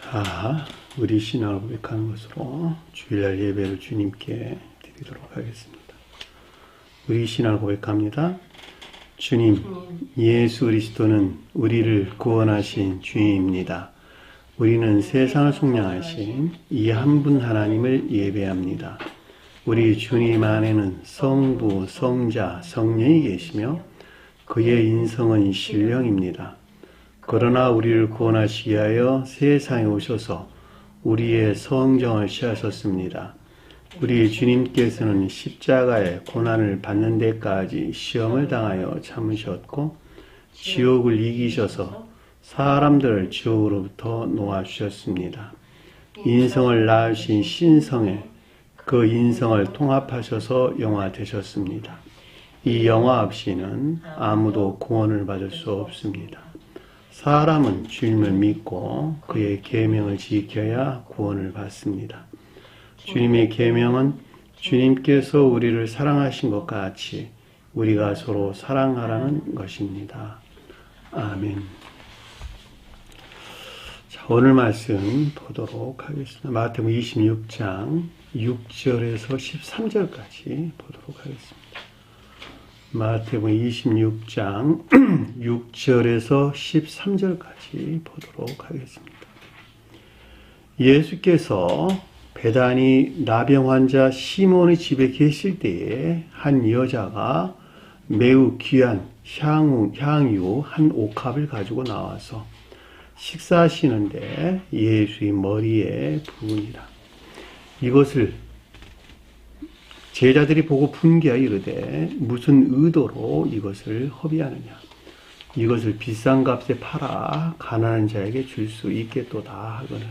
자, 우리 신앙을 고백하는 것으로 주일날 예배를 주님께 드리도록 하겠습니다. 우리 신앙을 고백합니다. 주님, 예수 그리스도는 우리를 구원하신 주님입니다. 우리는 세상을 속량하신 이 한 분 하나님을 예배합니다. 우리 주님 안에는 성부, 성자, 성령이 계시며 그의 인성은 신령입니다. 그러나 우리를 구원하시기 위하여 세상에 오셔서 우리의 성정을 취하셨습니다. 우리 주님께서는 십자가의 고난을 받는 데까지 시험을 당하여 참으셨고 지옥을 이기셔서 사람들을 지옥으로부터 놓아주셨습니다. 인성을 낳으신 신성에 그 인성을 통합하셔서 영화 되셨습니다. 이 영화 없이는 아무도 구원을 받을 수 없습니다. 사람은 주님을 믿고 그의 계명을 지켜야 구원을 받습니다. 주님의 계명은 주님께서 우리를 사랑하신 것 같이 우리가 서로 사랑하라는 것입니다. 아멘. 자, 오늘 말씀 보도록 하겠습니다. 마태복음 26장 6절에서 13절까지 보도록 하겠습니다. 마태복음 26장 6절에서 13절까지 보도록 하겠습니다. 예수께서 베다니 나병 환자 시몬의 집에 계실 때에 한 여자가 매우 귀한 향유 한 옥합을 가지고 나와서 식사하시는데 예수의 머리에 부으니라. 이것을 제자들이 보고 분개하여 이르되 무슨 의도로 이것을 허비하느냐. 이것을 비싼 값에 팔아 가난한 자에게 줄 수 있겠도다 하거늘.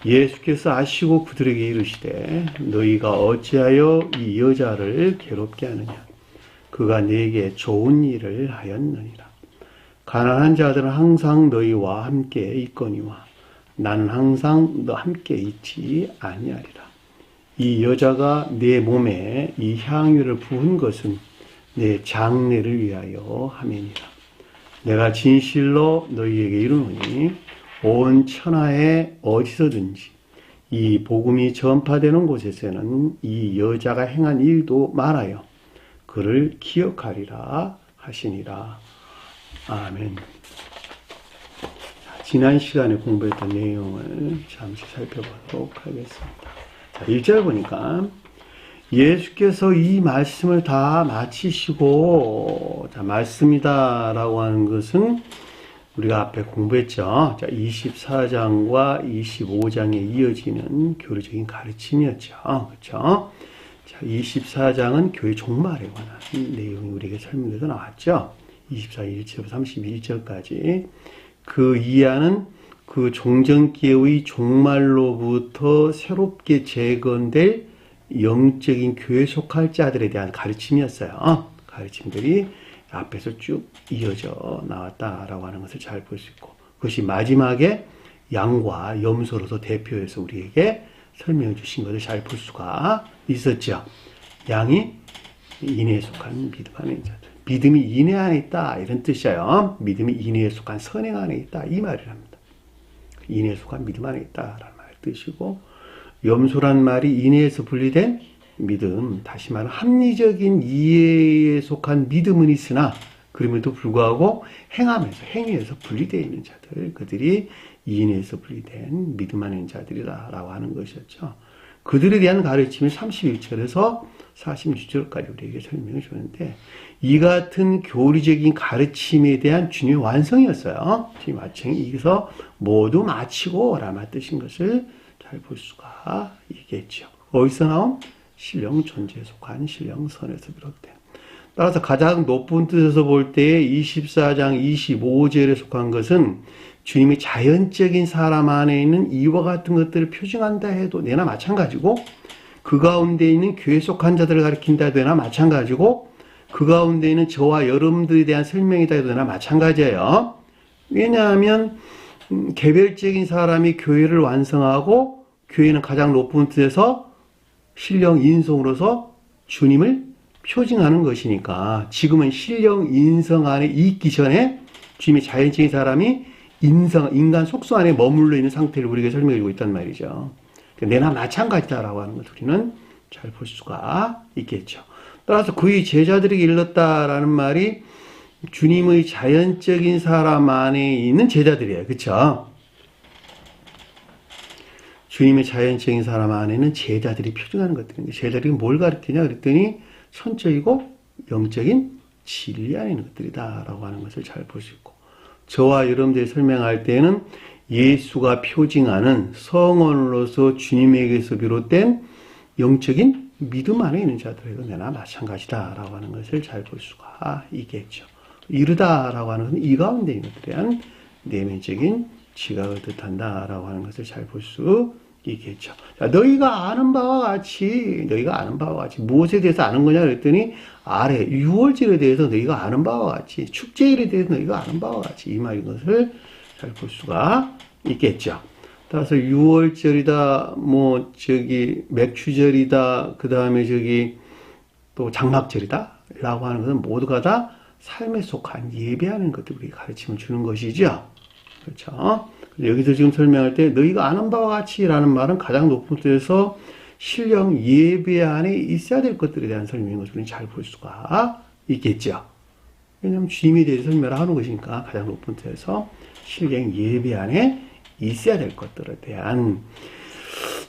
예수께서 아시고 그들에게 이르시되 너희가 어찌하여 이 여자를 괴롭게 하느냐. 그가 내게 좋은 일을 하였느니라. 가난한 자들은 항상 너희와 함께 있거니와 나는 항상 너 함께 있지 아니하리라. 이 여자가 내 몸에 이 향유를 부은 것은 내 장례를 위하여 함이니라. 내가 진실로 너희에게 이르노니 온 천하에 어디서든지 이 복음이 전파되는 곳에서는 이 여자가 행한 일도 말하여 그를 기억하리라 하시니라. 아멘. 지난 시간에 공부했던 내용을 잠시 살펴보도록 하겠습니다. 1절 보니까 예수께서 이 말씀을 다 마치시고 말씀이다 라고 하는 것은 우리가 앞에 공부했죠. 24장과 25장에 이어지는 교리적인 가르침이었죠. 그렇죠? 24장은 교회 종말에 관한 내용이 우리에게 설명돼서 나왔죠. 24절 31절까지 그 이하는 그 종전기의 종말로부터 새롭게 재건될 영적인 교회에 속할 자들에 대한 가르침이었어요. 가르침들이 앞에서 쭉 이어져 나왔다라고 하는 것을 잘 볼 수 있고 그것이 마지막에 양과 염소로서 대표해서 우리에게 설명해 주신 것을 잘 볼 수가 있었죠. 양이 인애에 속한 믿음 안에 있는 자들. 믿음이 인애 안에 있다 이런 뜻이에요. 믿음이 인애에 속한 선행 안에 있다 이 말이랍니다. 인애에 속한 믿음 안에 있다라는 말 뜻이고 염소란 말이 인애에서 분리된 믿음, 다시 말하면 합리적인 이해에 속한 믿음은 있으나 그럼에도 불구하고 행위에서 분리되어 있는 자들, 그들이 인애에서 분리된 믿음 안에 있는 자들이라고 하는 것이었죠. 그들에 대한 가르침이 31절에서 46절까지 우리에게 설명해 주는데 이 같은 교리적인 가르침에 대한 주님의 완성이었어요. 주님의 완성이 여기서 모두 마치고 라마 뜻인 것을 잘 볼 수가 있겠죠. 어디서 나온? 신령 존재에 속한 신령 선에서 비롯된. 따라서 가장 높은 뜻에서 볼 때 24장 25절에 속한 것은 주님의 자연적인 사람 안에 있는 이와 같은 것들을 표징한다 해도 내나 마찬가지고 그 가운데 있는 교회 속한 자들을 가리킨다 해도 내나 마찬가지고 그 가운데 있는 저와 여러분들에 대한 설명이다 해도 내나 마찬가지예요. 왜냐하면 개별적인 사람이 교회를 완성하고 교회는 가장 높은 뜻에서 신령 인성으로서 주님을 표징하는 것이니까 지금은 신령 인성 안에 있기 전에 주님의 자연적인 사람이 인간 속성 안에 머물러 있는 상태를 우리에게 설명해주고 있단 말이죠. 내나 마찬가지다라고 하는 것을 우리는 잘 볼 수가 있겠죠. 따라서 그의 제자들에게 일렀다라는 말이 주님의 자연적인 사람 안에 있는 제자들이에요. 그쵸? 주님의 자연적인 사람 안에는 제자들이 표준하는 것들인데, 제자들이 뭘 가르치냐 그랬더니 선적이고 영적인 진리 안에 있는 것들이다 라고 하는 것을 잘 볼 수 있고, 저와 여러분들이 설명할 때는 예수가 표징하는 성원으로서 주님에게서 비롯된 영적인 믿음 안에 있는 자들에도 내나 마찬가지다라고 하는 것을 잘 볼 수가 있겠죠. 이르다라고 하는 것은 이 가운데 있는 것들에 대한 내면적인 지각을 뜻한다라고 하는 것을 잘 볼 수 있겠죠. 자, 너희가 아는 바와 같이 무엇에 대해서 아는 거냐 그랬더니 아래 유월절에 대해서 너희가 아는 바와 같이, 축제일에 대해서 너희가 아는 바와 같이, 이 말인 것을 잘 볼 수가 있겠죠. 따라서 유월절이다, 맥추절이다, 그 다음에 또 장막절이다 라고 하는 것은 모두가 다 삶에 속한 예배하는 것들 우리 가르침을 주는 것이죠. 그렇죠. 여기서 지금 설명할 때 너희가 아는 바와 같이 라는 말은 가장 높은 뜻에서 신령 예배 안에 있어야 될 것들에 대한 설명인 것을 잘 볼 수가 있겠죠. 왜냐하면 주님에 대해서 설명을 하는 것이니까 가장 높은 뜻에서 신령 예배 안에 있어야 될 것들에 대한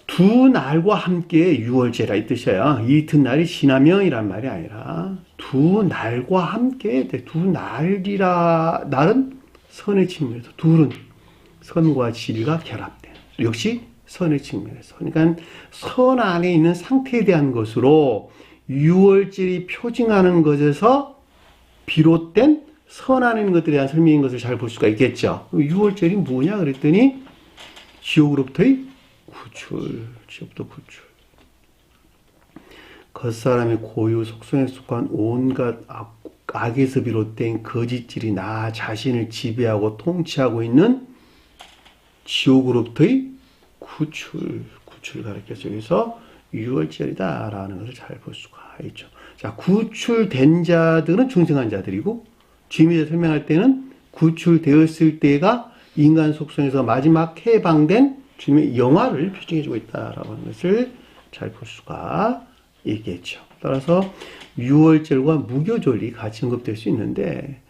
두 날과 함께 유월제라 이 뜻이에요. 이 이튿날이 지나면이란 말이 아니라 두 날과 함께, 두 날은 선의 측면에서, 둘은 선과 진리가 결합된, 역시 선의 측면에서, 그러니까 선 안에 있는 상태에 대한 것으로 유월절이 표징하는 것에서 비롯된 선 안에 있는 것들에 대한 설명인 것을 잘 볼 수가 있겠죠. 유월절이 뭐냐 그랬더니 지옥으로부터의 구출, 지옥부터 구출. 겉사람의 고유 속성에 속한 온갖 악에서 비롯된 거짓질이 나 자신을 지배하고 통치하고 있는 지옥으로부터의 구출을 가르쳐서 여기서 유월절이다라는 것을 잘 볼 수가 있죠. 자, 구출된 자들은 중생한 자들이고, 주님이 설명할 때는 구출되었을 때가 인간 속성에서 마지막 해방된 주님의 영화를 표징해주고 있다라고 하는 것을 잘 볼 수가 있겠죠. 따라서 유월절과 무교절이 같이 언급될 수 있는데,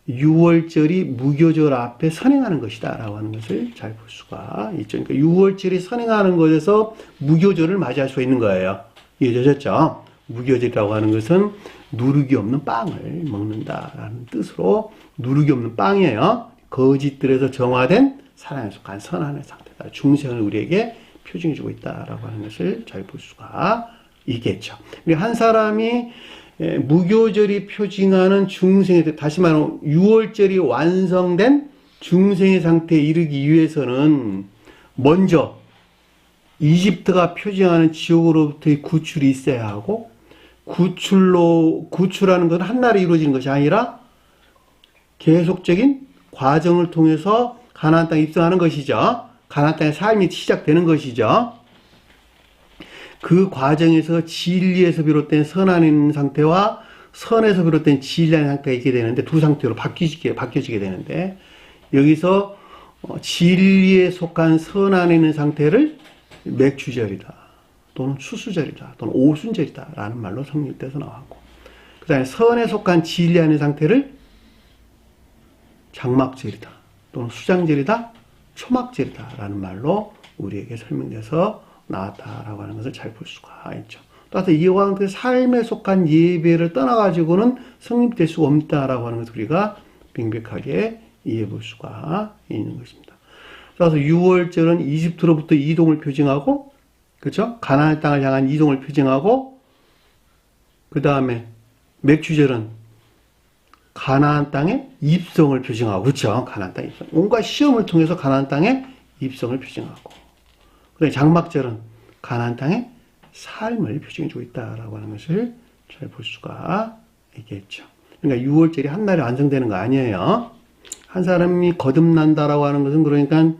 유월절이 무교절 앞에 선행하는 것이다 라고 하는 것을 잘 볼 수가 있죠. 그러니까 유월절이 선행하는 것에서 무교절을 맞이할 수 있는 거예요. 이해되셨죠? 무교절이라고 하는 것은 누룩이 없는 빵을 먹는다라는 뜻으로, 누룩이 없는 빵이에요. 거짓들에서 정화된 사랑에 속한 선한의 상태다. 중생을 우리에게 표징해주고 있다라고 하는 것을 잘 볼 수가 있겠죠. 한 사람이 무교절이 표징하는 중생의, 다시 말하면 유월절이 완성된 중생의 상태에 이르기 위해서는 먼저 이집트가 표징하는 지옥으로부터의 구출이 있어야 하고, 구출하는 것은 한날에 이루어지는 것이 아니라 계속적인 과정을 통해서 가나안 땅에 입성하는 것이죠. 가나안 땅의 삶이 시작되는 것이죠. 그 과정에서 진리에서 비롯된 선 안에 있는 상태와 선에서 비롯된 진리 안의 상태가 있게 되는데, 두 상태로 바뀌어지게 되는데, 여기서 진리에 속한 선 안에 있는 상태를 맥추절이다, 또는 추수절이다, 또는 오순절이다 라는 말로 성립돼서 나왔고, 그 다음에 선에 속한 진리 안의 상태를 장막절이다, 또는 수장절이다, 초막절이다 라는 말로 우리에게 설명돼서 나왔다라고 하는 것을 잘 볼 수가 있죠. 따라서 이와 같은 삶에 속한 예배를 떠나가지고는 성립될 수가 없다라고 하는 것을 우리가 명백하게 이해해 볼 수가 있는 것입니다. 따라서 유월절은 이집트로부터 이동을 표징하고, 그렇죠? 가나안 땅을 향한 이동을 표징하고, 그 다음에 맥추절은 가나안 땅의 입성을 표징하고, 그렇죠? 가나안 땅의 입성. 온갖 시험을 통해서 가나안 땅의 입성을 표징하고, 그다음에 장막절은 가나안 땅의 삶을 표징해주고 있다라고 하는 것을 잘 볼 수가 있겠죠. 그러니까 유월절이 한날에 완성되는 거 아니에요. 한 사람이 거듭난다라고 하는 것은, 그러니까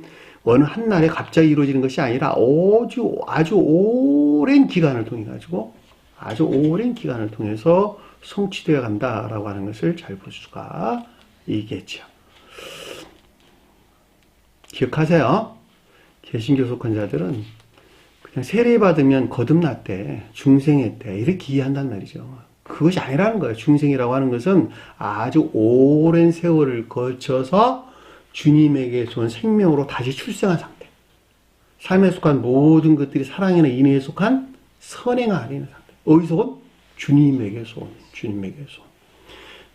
어느 한날에 갑자기 이루어지는 것이 아니라 아주 오랜 기간을 통해 가지고, 아주 오랜 기간을 통해서 성취되어 간다라고 하는 것을 잘 볼 수가 있겠죠. 기억하세요. 개신교 속한 자들은 그냥 세례받으면 거듭났대, 중생했대, 이렇게 이해한단 말이죠. 그것이 아니라는 거예요. 중생이라고 하는 것은 아주 오랜 세월을 거쳐서 주님에게서 온 생명으로 다시 출생한 상태. 삶에 속한 모든 것들이 사랑이나 인애에 속한 선행 안에 있는 상태. 어디서 온? 주님에게서 온. 주님에게서 온.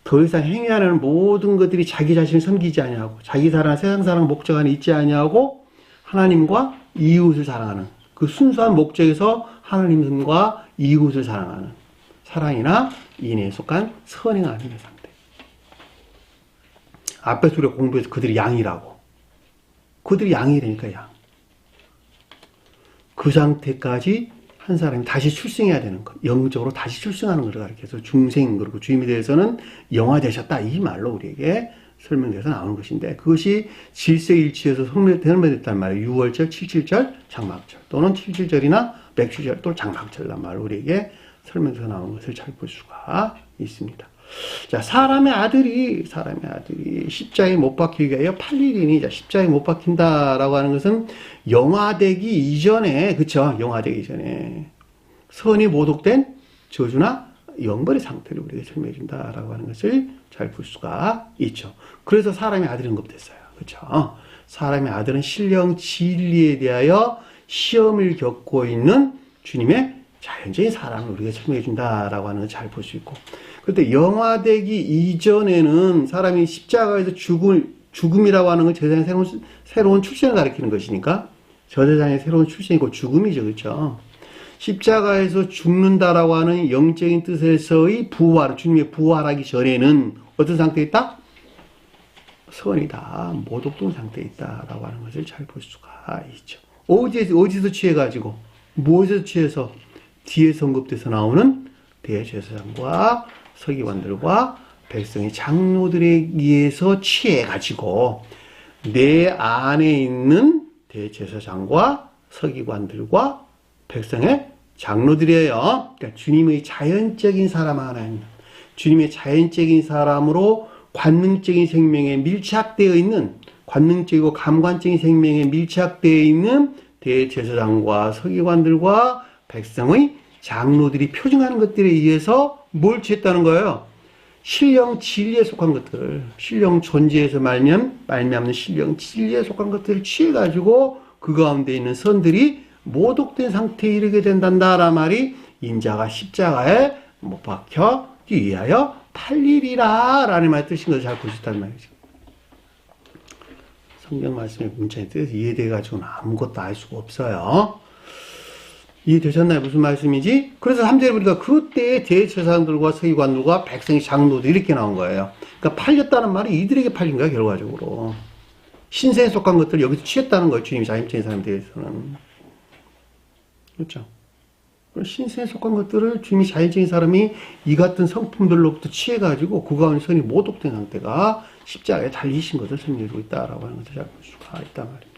더 이상 행위하는 모든 것들이 자기 자신을 섬기지 아니하고 자기 사랑, 세상 사랑 목적 안에 있지 아니하고 하나님과 이웃을 사랑하는 그 순수한 목적에서 하나님과 이웃을 사랑하는 사랑이나 인애에 속한 선행 안에 있는 상태. 앞에서 우리가 공부해서 그들이 양이라고. 그들이 양이라니까 양. 그 상태까지 한 사람이 다시 출생해야 되는 것. 영적으로 다시 출생하는 것을 가리켜서 중생, 그리고 주님에 대해서는 영화되셨다. 이 말로 우리에게 설명돼서 나오는 것인데 그것이 질서일치에서 설명됐단 말이에요. 6월절, 77절, 장막절 또는 77절이나 맥주절 또 장막절란 말로 우리에게 설명돼서 나오는 것을 잘 볼 수가 있습니다. 자, 사람의 아들이 십자가에 못 박히기 위하여 8일이니 십자가에 못 박힌다라고 하는 것은 영화되기 이전에, 그쵸? 영화되기 이전에 선이 모독된 저주나 영벌의 상태를 우리에게 설명해 준다라고 하는 것을 잘 볼 수가 있죠. 그래서 사람의 아들이 언급됐어요. 그쵸? 사람의 아들은 신령 진리에 대하여 시험을 겪고 있는 주님의 자연적인 사랑을 우리에게 설명해 준다라고 하는 걸 잘 볼 수 있고, 그런데 영화되기 이전에는 사람이 십자가에서 죽음이라고 하는 건 제사장의 새로운 출생을 가리키는 것이니까 제사장의 새로운 출생이고 죽음이죠. 그렇죠? 십자가에서 죽는다라고 하는 영적인 뜻에서의 부활, 주님의 부활하기 전에는 어떤 상태에 있다? 선이다, 모독된 상태에 있다라고 하는 것을 잘 볼 수가 있죠. 어디서 취해가지고, 무엇에서 취해서 뒤에서 언급돼서 나오는 대제사장과 서기관들과 백성의 장로들에 의해서 취해가지고 내 안에 있는 대제사장과 서기관들과 백성의 장로들이에요. 그러니까 주님의 자연적인 사람 하나님, 주님의 자연적인 사람으로 관능적인 생명에 밀착되어 있는, 관능적이고 감관적인 생명에 밀착되어 있는 대제사장과 서기관들과 백성의 장로들이 표징하는 것들에 의해서 뭘 취했다는 거예요? 신령 진리에 속한 것들을, 신령 존재에서 말미암는 신령 진리에 속한 것들을 취해가지고 그 가운데 있는 선들이 모독된 상태에 이르게 된단다라는 말이 인자가 십자가에 못 박혀기 위하여 8일이라 라는 말의 뜻인 것을 잘 볼 수 있다는 말이죠. 성경 말씀의 문자에 뜻에서 이해돼가지고는 아무것도 알 수가 없어요. 이해되셨나요? 무슨 말씀이지? 그래서 3절에 보니까 그때 대제사장들과 서기관들과 백성의 장로들 이렇게 나온 거예요. 그러니까 팔렸다는 말이 이들에게 팔린 거야, 결과적으로. 신세에 속한 것들을 여기서 취했다는 거예요, 주님이 자임적인 사람에 대해서는. 그렇죠? 신세에 속한 것들을 주님이 자연적인 사람이 이 같은 성품들로부터 취해가지고 그 가운데 선이 모독된 상태가 십자가에 달리신 것을 설명해주고 있다라고 하는 것을 잘 볼 수가 있단 말입니다.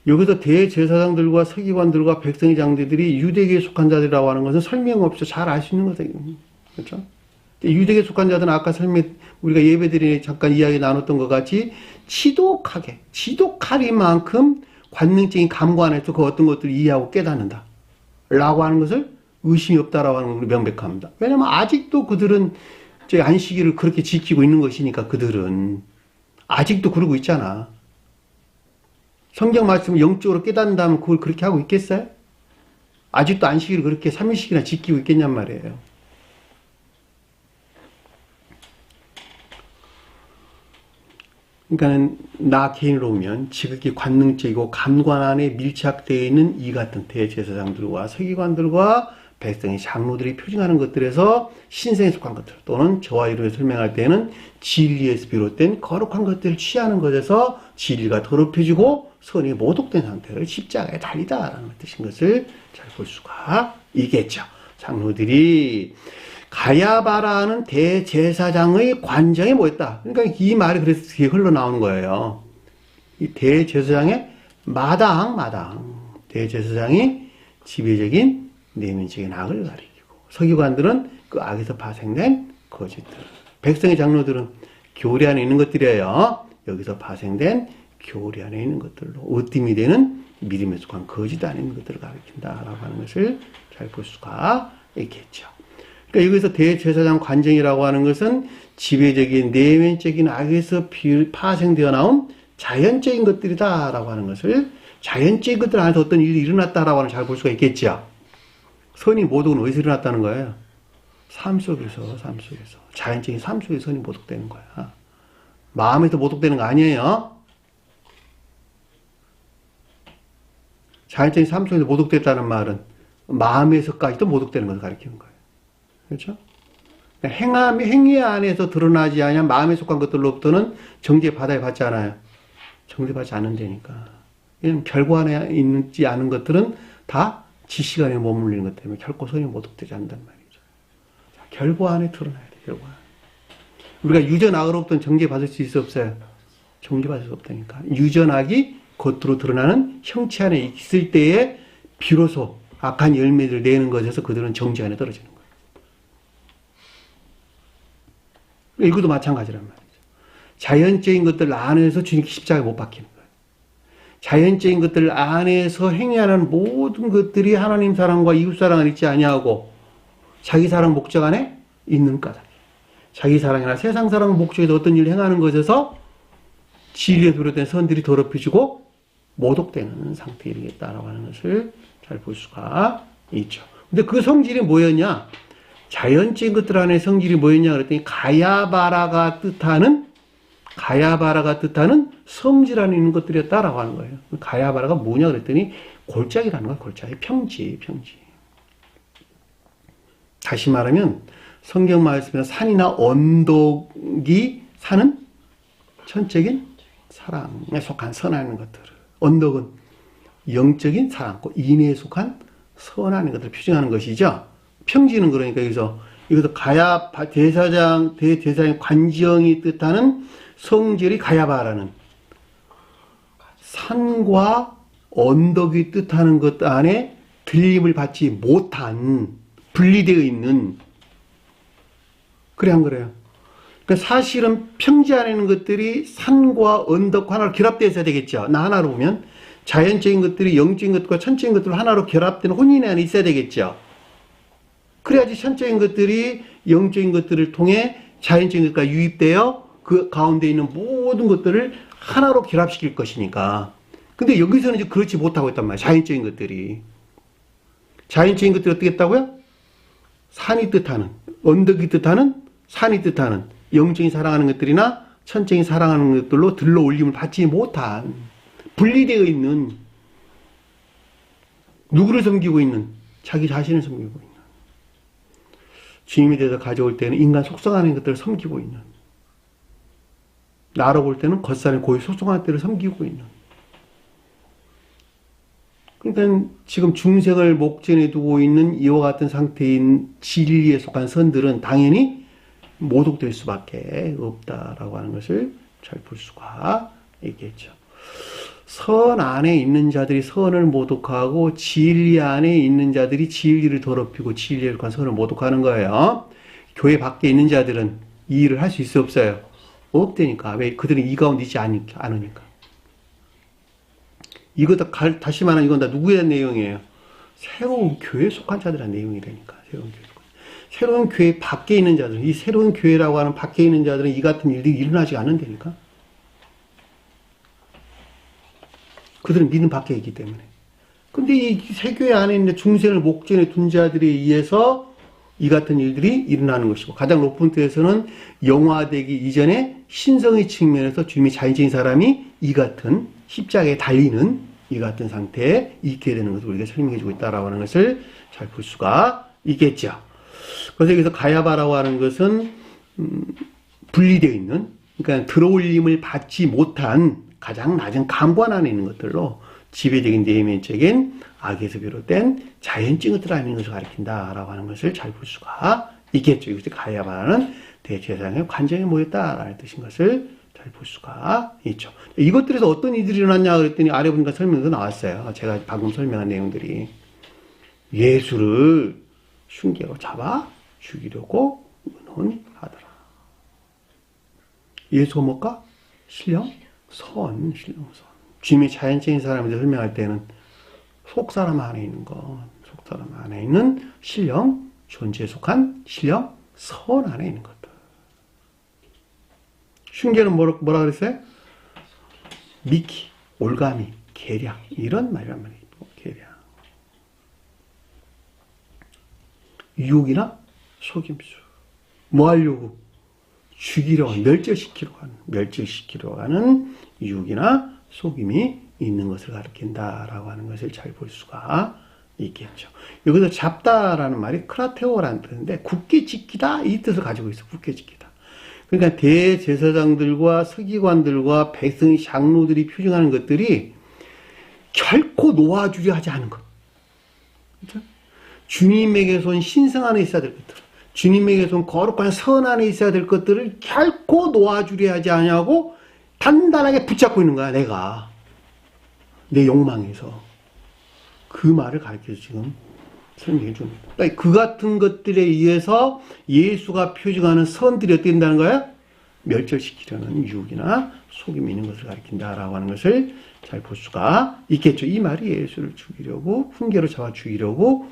여기서 대제사장들과 서기관들과 백성의 장로들이 유대계에 속한 자들이라고 하는 것은 설명 없이 잘 알 수 있는 거죠. 그렇죠? 유대계에 속한 자들은 아까 우리가 예배드리는 잠깐 이야기 나눴던 것 같이 지독하리만큼 관능적인 감관에서 그 어떤 것들을 이해하고 깨닫는다 라고 하는 것을 의심이 없다라고 하는 것을 명백합니다. 왜냐하면 아직도 그들은 저희 안식일을 그렇게 지키고 있는 것이니까 그들은 아직도 그러고 있잖아. 성경 말씀을 영적으로 깨닫는다면 그걸 그렇게 하고 있겠어요? 아직도 안식일을 그렇게 3일씩이나 지키고 있겠냔 말이에요. 그러니까 나 개인으로 보면 지극히 관능적이고 감관 안에 밀착되어 있는 이 같은 대제사장들과 서기관들과 백성의 장로들이 표징하는 것들에서 신성에 속한 것들 또는 저와 이루어 설명할 때는 진리에서 비롯된 거룩한 것들을 취하는 것에서 진리가 더럽혀지고 선이 모독된 상태를 십자가에 달리다라는 뜻인 것을 잘 볼 수가 있겠죠. 장로들이 가야바라는 대제사장의 관장에 모였다. 그러니까 이 말이 그래서 뒤에 흘러나오는 거예요. 이 대제사장의 마당. 대제사장이 지배적인 내면적인 악을 가리키고 서기관들은 그 악에서 파생된 거짓들. 백성의 장로들은 교리 안에 있는 것들이에요. 여기서 파생된 교리 안에 있는 것들로 으뜸이 되는 믿음에 속한 거짓 안에 있는 것들을 가리킨다라고 하는 것을 잘 볼 수가 있겠죠. 그러니까 여기서 대제사장 관정이라고 하는 것은 지배적인 내면적인 악에서 파생되어 나온 자연적인 것들이다라고 하는 것을, 자연적인 것들 안에서 어떤 일이 일어났다라고 하는 잘 볼 수가 있겠죠. 선이 모독은 어디서 일어났다는 거예요? 삶 속에서. 자연적인 삶 속에서 선이 모독되는 거야. 마음에서 모독되는 거 아니에요. 자연적인 삶 속에서 모독됐다는 말은 마음에서까지도 모독되는 것을 가리키는 거예요. 그렇죠? 행위 안에서 드러나지 않으면 마음에 속한 것들로부터는 정죄받지 않아요. 정죄받지 않는다니까. 이런 결과 안에 있지 않은 것들은 다 지시간에 머물리는 것 때문에 결코 선이 모독되지 않는단 말이죠. 자, 결과 안에 드러나야 돼, 결과. 우리가 유전악으로부터는 정죄받을 수 있어, 없어요? 정죄받을 수 없다니까. 유전악이 겉으로 드러나는 형체 안에 있을 때에 비로소 악한 열매를 내는 것에서 그들은 정죄 안에 떨어지는 거예요. 이것도 마찬가지란 말이죠. 자연적인 것들 안에서 주님께 십자가에 못 박히는 거예요. 자연적인 것들 안에서 행하는 모든 것들이 하나님 사랑과 이웃 사랑을 잊지 아니하고 자기 사랑 목적 안에 있는 까닭. 자기 사랑이나 세상 사랑 목적에서 어떤 일을 행하는 것에서 진리에 비롯된 선들이 더럽혀지고 모독되는 상태에 이르겠다라고 하는 것을 잘 볼 수가 있죠. 근데 그 성질이 뭐였냐? 자연적인 것들 안에 성질이 뭐였냐 그랬더니 가야바라가 뜻하는 성질 안에 있는 것들이었다라고 하는 거예요. 가야바라가 뭐냐 그랬더니 골짜기라는 거야. 골짜기. 평지. 다시 말하면 성경 말씀에 산이나 언덕이 사는 천적인 사랑에 속한 선하는 것들을, 언덕은 영적인 사랑고 인애에 속한 선하는 것들을 표징하는 것이죠. 평지는 그러니까 여기서 이것도 대제사장의 관정이 뜻하는 성질이 가야바라는 산과 언덕이 뜻하는 것 안에 들림을 받지 못한 분리되어 있는, 그래 안 그래요? 그러니까 사실은 평지 안에 있는 것들이 산과 언덕과 하나로 결합되어 있어야 되겠죠. 나 하나로 보면 자연적인 것들이 영적인 것과 천적인 것들 하나로 결합된 혼인 안에 있어야 되겠죠. 그래야지 천적인 것들이 영적인 것들을 통해 자연적인 것과 유입되어 그 가운데 있는 모든 것들을 하나로 결합시킬 것이니까. 근데 여기서는 이제 그렇지 못하고 있단 말이에요. 자연적인 것들이 어떻게 했다고요? 산이 뜻하는, 언덕이 뜻하는, 산이 뜻하는 영적인 사랑하는 것들이나 천적인 사랑하는 것들로 들러 올림을 받지 못한, 분리되어 있는, 누구를 섬기고 있는? 자기 자신을 섬기고 있는, 주님에 대해서 가져올 때는 인간 속성하는 것들을 섬기고 있는, 나로 볼 때는 겉산의 고유 속성하는 것들을 섬기고 있는. 그러니까 지금 중생을 목전에 두고 있는 이와 같은 상태인 진리에 속한 선들은 당연히 모독될 수밖에 없다라고 하는 것을 잘 볼 수가 있겠죠. 선 안에 있는 자들이 선을 모독하고 진리 안에 있는 자들이 진리를 더럽히고 진리에 속한 선을 모독하는 거예요. 교회 밖에 있는 자들은 이 일을 할 수 있어, 없어요? 없다니까. 왜? 그들은 이 가운데 있지 않으니까. 이거 다시 말하면 이건 다 누구에 대한 내용이에요? 새로운 교회에 속한 자들의 내용이라니까. 새로운 교회 밖에 있는 자들, 이 새로운 교회라고 하는 밖에 있는 자들은 이 같은 일들이 일어나지 않는다니까. 그들은 믿음 밖에 있기 때문에. 근데 이 새 교회 안에 있는 중생을 목전에 둔 자들에 의해서 이 같은 일들이 일어나는 것이고, 가장 높은 뜻에서는 영화되기 이전에 신성의 측면에서 주님의 자연적인 사람이 이 같은 십자가에 달리는 이 같은 상태에 있게 되는 것을 우리가 설명해주고 있다라고 하는 것을 잘 볼 수가 있겠죠. 그래서 여기서 가야바라고 하는 것은 분리되어 있는, 그러니까 들어올림을 받지 못한 가장 낮은 간관 안에 있는 것들로 지배적인 내면적인 악에서 비롯된 자연적인 것들 안에 있는 것을 가리킨다라고 하는 것을 잘 볼 수가 있겠죠. 이것이 가야바라는 대제사장의 관정에 모였다라는 뜻인 것을 잘 볼 수가 있죠. 이것들에서 어떤 일들이 일어났냐 그랬더니 아래 보니까 설명도 나왔어요. 제가 방금 설명한 내용들이 예수를 순개로 잡아 죽이려고 의논하더라. 예수가 뭘까? 신령? 신령 선. 주님의 자연적인 사람을 설명할 때는 속사람 안에 있는 것, 속사람 안에 있는 신령, 존재에 속한 신령 선 안에 있는 것들. 흉계는 뭐라 그랬어요? 미키, 올가미, 계략 이런 말이란 말이에요. 계략. 유혹이나 속임수. 뭐 하려고? 죽이려고 하는, 멸절시키려고 하는 유혹이나 속임이 있는 것을 가리킨다라고 하는 것을 잘 볼 수가 있겠죠. 여기서 잡다라는 말이 크라테오라는 뜻인데 굳게 지키다 이 뜻을 가지고 있어. 굳게 지키다. 그러니까 대제사장들과 서기관들과 백성의 장로들이 표징하는 것들이 결코 놓아주려 하지 않은 것. 그렇죠? 주님에게서 온 신성 안에 있어야 될 것들, 주님에게서 온 거룩한 선 안에 있어야 될 것들을 결코 놓아주려 하지 않냐고 단단하게 붙잡고 있는 거야. 내가 내 욕망에서 그 말을 가르쳐서 지금 설명해 줍니다. 그러니까 그 같은 것들에 의해서 예수가 표징하는 선들이 어떻게 된다는 거야? 멸절시키려는 유혹이나 속임이 있는 것을 가리킨다라고 하는 것을 잘 볼 수가 있겠죠. 이 말이 예수를 죽이려고, 훈계로 잡아 죽이려고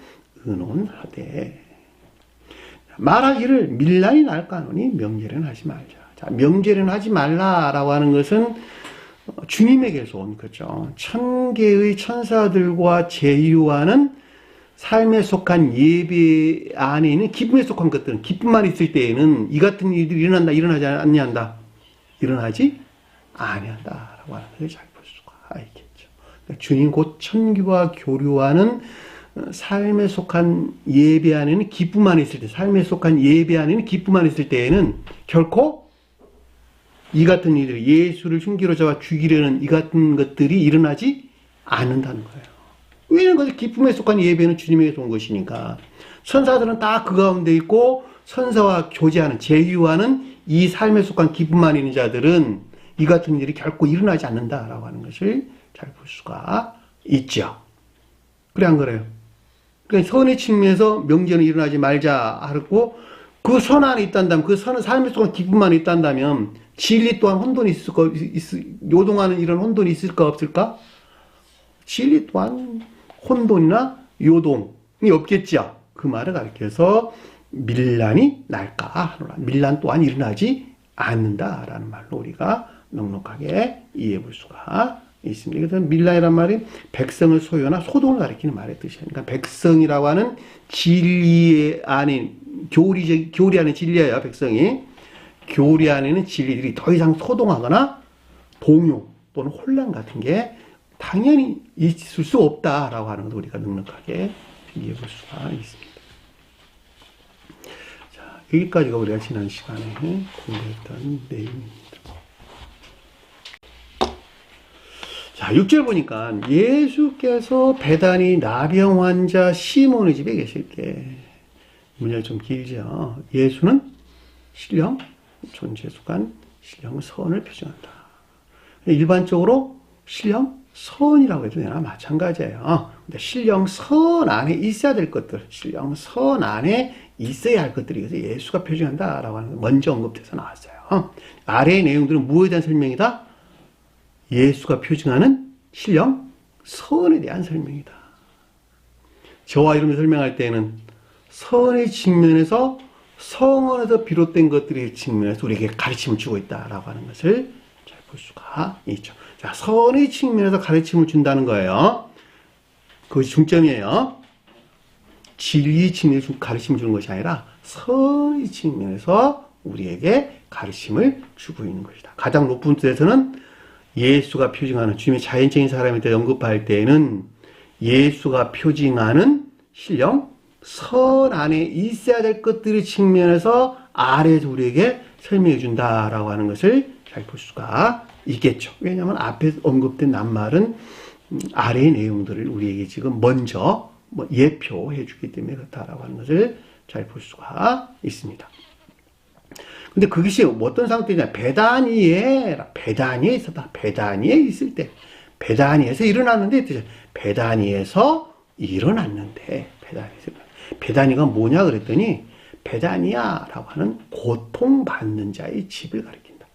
의논하되 말하기를 밀란이 날까노니 명제는 하지 말자. 자, 명제는 하지 말라라고 하는 것은 주님에게서 온 거죠. 천계의 천사들과 제휴하는 삶에 속한 예배 안에 있는 기쁨에 속한 것들은, 기쁨만 있을 때에는 이 같은 일들이 일어나지 아니한다. 일어나지 아니한다라고 하는 것을 잘 볼 수가 있겠죠. 그러니까 주님 곧 천기와 교류하는 삶에 속한 예배 안에는 기쁨만 있을 때, 삶에 속한 예배 안에는 기쁨만 있을 때에는 결코 이 같은 일들이, 예수를 흉기로 잡아 죽이려는 이 같은 것들이 일어나지 않는다는 거예요. 왜냐하면 기쁨에 속한 예배는 주님에게서 온 것이니까. 천사들은 다 그 가운데 있고 천사와 교제하는, 제휴하는 이 삶에 속한 기쁨만 있는 자들은 이 같은 일이 결코 일어나지 않는다라고 하는 것을 잘 볼 수가 있죠. 그래 안 그래요? 그러니까 선의 측면에서 명제는 일어나지 말자 하고, 그 선 안에 있단다면, 그 선은 삶의 속한 기쁨만 있단다면 진리 또한 혼돈이 요동하는 이런 혼돈이 있을까 없을까? 진리 또한 혼돈이나 요동이 없겠죠. 그 말을 가리켜서 밀란이 날까 하노라. 밀란 또한 일어나지 않는다라는 말로 우리가 넉넉하게 이해해 볼 수가 있습니다. 그래서 밀란이란 말이 백성을 소유하나 소동을 가리키는 말의 뜻이에요. 그러니까 백성이라고 하는 진리 안에, 교리 안에 진리예요. 백성이 교리 안에는 진리들이 더 이상 소동하거나 동요 또는 혼란 같은 게 당연히 있을 수 없다라고 하는 것을 우리가 넉넉하게 이해해 볼 수가 있습니다. 자, 여기까지가 우리가 지난 시간에 공부했던 내용입니다. 자, 6절 보니까 예수께서 베다니 나병 환자 시몬의 집에 계실 때, 문장이 좀 길죠. 예수는 신령, 존재에 속한 신령 선을 표정한다. 일반적으로 신령 선이라고 해도 되나 마찬가지예요. 근데 신령 선 안에 있어야 될 것들, 신령 선 안에 있어야 할 것들이 그래서 예수가 표정한다라고 하는 거 먼저 언급돼서 나왔어요. 아래의 내용들은 무엇에 대한 설명이다? 예수가 표징하는 신령 선에 대한 설명이다. 저와 여러분이 설명할 때는 선의 측면에서, 성원에서 비롯된 것들의 측면에서 우리에게 가르침을 주고 있다라고 하는 것을 잘 볼 수가 있죠. 자, 선의 측면에서 가르침을 준다는 거예요. 그것이 중점이에요. 진리 측면에서 가르침을 주는 것이 아니라 선의 측면에서 우리에게 가르침을 주고 있는 것이다. 가장 높은 뜻에서는 예수가 표징하는, 주님의 자연적인 사람에 대해 언급할 때에는 예수가 표징하는 신령 선 안에 있어야 될 것들의 측면에서 아래에서 우리에게 설명해 준다라고 하는 것을 잘 볼 수가 있겠죠. 왜냐하면 앞에 언급된 낱말은 아래의 내용들을 우리에게 지금 먼저 예표해 주기 때문에 그렇다라고 하는 것을 잘 볼 수가 있습니다. 근데 그것이 어떤 상태냐? 베다니에 있었다. 베다니에 있을 때, 베다니에서 일어났는데, 베다니에서 일어났는데, 베다니가 뭐냐 그랬더니, 베다니아라고 하는 고통받는 자의 집을 가리킨다.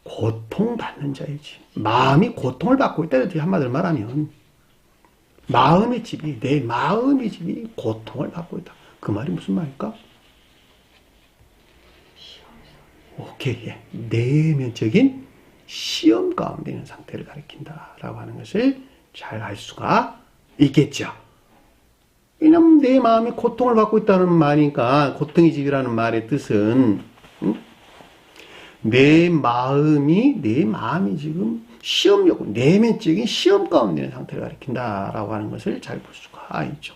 고통받는 자이지. 마음이 고통을 받고 있다. 이렇게 한마디로 말하면 마음의 집이, 내 마음의 집이 고통을 받고 있다. 그 말이 무슨 말일까? 오케이, 예. 내면적인 시험 가운데 있는 상태를 가리킨다라고 하는 것을 잘 알 수가 있겠죠. 왜냐면 내 마음이 고통을 받고 있다는 말이니까, 고통의 집이라는 말의 뜻은 내 마음이 지금 시험 요구, 내면적인 시험 가운데 있는 상태를 가리킨다라고 하는 것을 잘 볼 수가 있죠.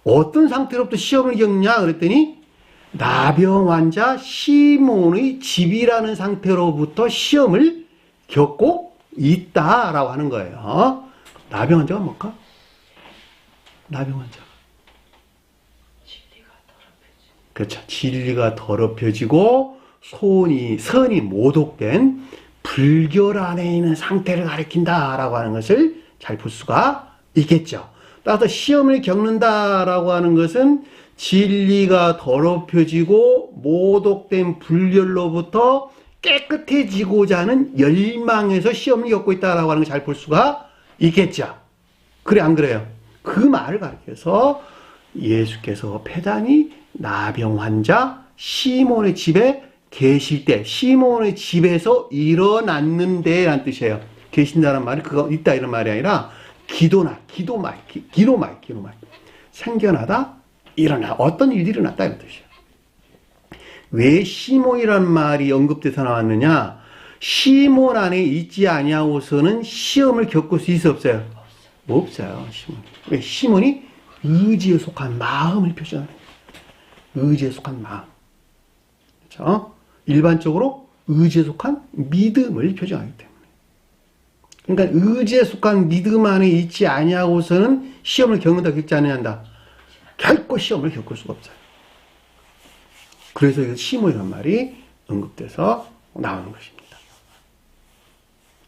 어떤 상태로부터 시험을 겪냐 그랬더니 나병 환자 시몬의 집이라는 상태로부터 시험을 겪고 있다라고 하는 거예요. 나병 환자가 뭘까? 나병 환자가 그렇죠. 진리가 더럽혀지고 선이 모독된 불결 안에 있는 상태를 가리킨다라고 하는 것을 잘 볼 수가 있겠죠. 따라서 시험을 겪는다라고 하는 것은 진리가 더럽혀지고 모독된 불결로부터 깨끗해지고자 하는 열망에서 시험을 겪고 있다라고 하는 걸 잘 볼 수가 있겠죠. 그래 안 그래요? 그 말을 가리켜서 예수께서 페단이 나병 환자 시몬의 집에 계실 때, 시몬의 집에서 일어났는데 라는 뜻이에요. 계신다는 말이 그거 있다 이런 말이 아니라 기도말. 생겨나다 일어나. 어떤 일이 일어났다 이런 뜻이에요. 왜 시몬이라는 말이 언급돼서 나왔느냐? 시몬 안에 있지 아니하고서는 시험을 겪을 수 있어 없어요? 없어요. 시몬. 왜? 시몬이 의지에 속한 마음을 표현하는 거예요. 의지에 속한 마음. 그렇죠? 일반적으로 의지에 속한 믿음을 표정하기 때문에. 그러니까 의지에 속한 믿음 안에 있지 아니하고서는 시험을 겪는다, 겪지 않는다. 결코 시험을 겪을 수가 없어요. 그래서 시몬이라는 말이 언급돼서 나오는 것입니다.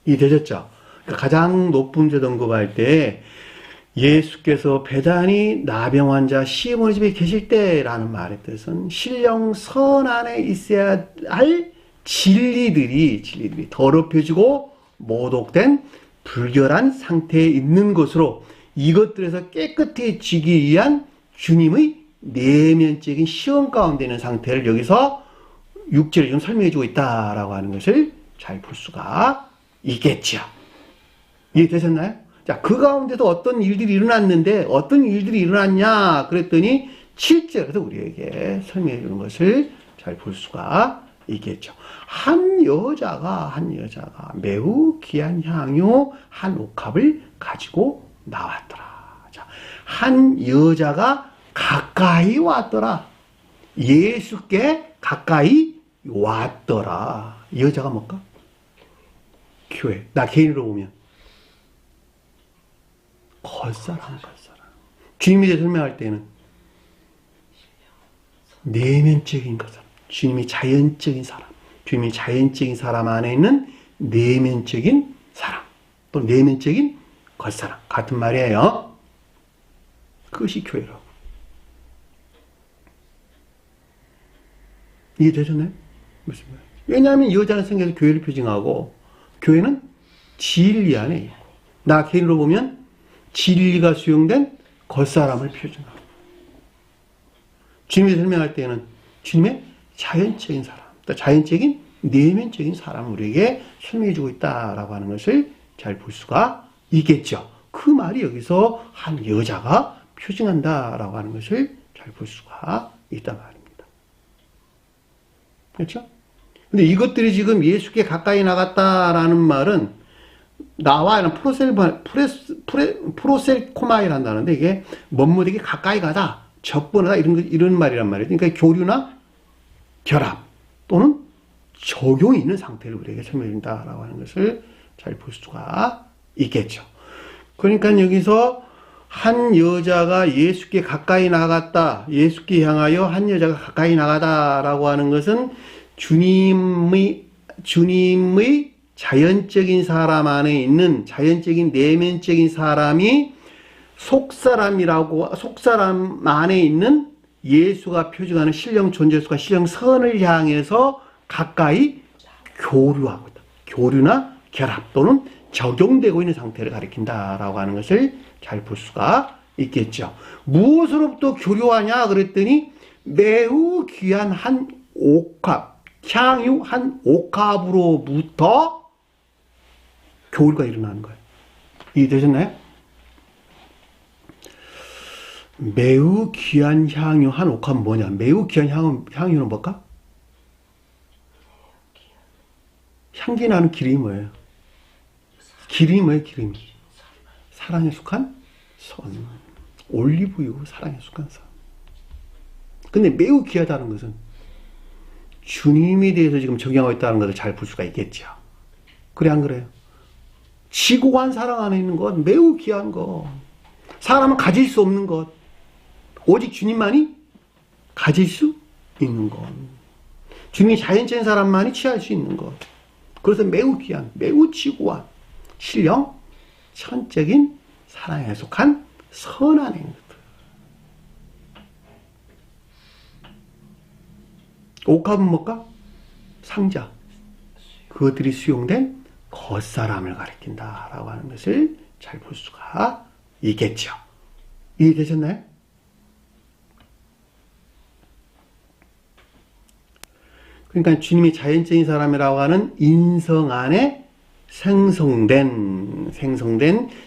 이해되셨죠? 그러니까 가장 높은 데 언급할 때 예수께서 베다니 나병 환자 시몬의 집에 계실 때라는 말의 뜻은 신령 선 안에 있어야 할 진리들이 더럽혀지고 모독된 불결한 상태에 있는 것으로 이것들에서 깨끗해지기 위한 주님의 내면적인 시험 가운데 있는 상태를 여기서 6절에 좀 설명해 주고 있다라고 하는 것을 잘 볼 수가 있겠죠. 이해되셨나요? 자, 그 가운데도 어떤 일들이 일어났는데 어떤 일들이 일어났냐 그랬더니 7절에서 우리에게 설명해 주는 것을 잘 볼 수가 있겠죠. 한 여자가 매우 귀한 향유 한 옥합을 가지고 나왔더라. 자, 한 여자가 가까이 왔더라. 예수께 가까이 왔더라. 여자가 뭘까? 교회. 나 개인으로 보면 겉사람. 주님에 대해 설명할 때는 내면적인 것, 주님이 자연적인 사람, 주님이 자연적인 사람 안에 있는 내면적인 사람, 또 내면적인 겉사람 같은 말이에요. 그것이 교회라고. 이해되셨나요? 무슨 말? 왜냐하면 여자는 성경에서 교회를 표징하고 교회는 진리 안에 있고 나 개인으로 보면 진리가 수용된 겉사람을 표징하고 주님이 설명할 때는 주님의 자연적인 사람, 또 자연적인 내면적인 사람을 우리에게 설명해주고 있다라고 하는 것을 잘 볼 수가 있겠죠. 그 말이 여기서 한 여자가 표징한다라고 하는 것을 잘 볼 수가 있단 말입니다. 그렇죠? 근데 이것들이 지금 예수께 가까이 나갔다라는 말은 나와 프로셀코마이란다는데 이게 멋모되게 가까이 가다, 접근하다 이런 말이란 말이에요. 그러니까 교류나 결합 또는 적용이 있는 상태를 우리에게 설명해준다라고 하는 것을 잘 볼 수가 있겠죠. 그러니까 여기서 한 여자가 예수께 가까이 나갔다, 예수께 향하여 한 여자가 가까이 나가다라고 하는 것은 주님의 자연적인 사람 안에 있는 자연적인 내면적인 사람이 속사람 안에 있는 예수가 표징하는 신령 존재수가 신령 선을 향해서 가까이 교류하고 있다. 교류나 결합 또는 적용되고 있는 상태를 가리킨다라고 하는 것을 잘 볼 수가 있겠죠. 무엇으로부터 교류하냐 그랬더니 매우 귀한 한 옥합, 향유 한 옥합으로부터 교류가 일어나는 거예요. 이해되셨나요? 매우 귀한 향유 한 옥합은 뭐냐? 매우 귀한 향유는 뭘까? 향기 나는 기름이 뭐예요? 기름이 뭐예요? 기름이 사랑에 속한 선. 올리브유 사랑에 속한 선. 근데 매우 귀하다는 것은 주님에 대해서 지금 적용하고 있다는 것을 잘 볼 수가 있겠죠. 그래 안 그래요? 지고한 사랑 안에 있는 것, 매우 귀한 것, 사람은 가질 수 없는 것, 오직 주님만이 가질 수 있는 것, 주님이 자연적인 사람만이 취할 수 있는 것. 그래서 매우 귀한, 매우 지고한 신령, 천적인 사랑에 속한 선한 행위들. 옥합은 뭘까? 상자. 그것들이 수용된 겉사람을 가리킨다라고 하는 것을 잘 볼 수가 있겠죠. 이해되셨나요? 그러니까 주님이 자연적인 사람이라고 하는 인성 안에 생성된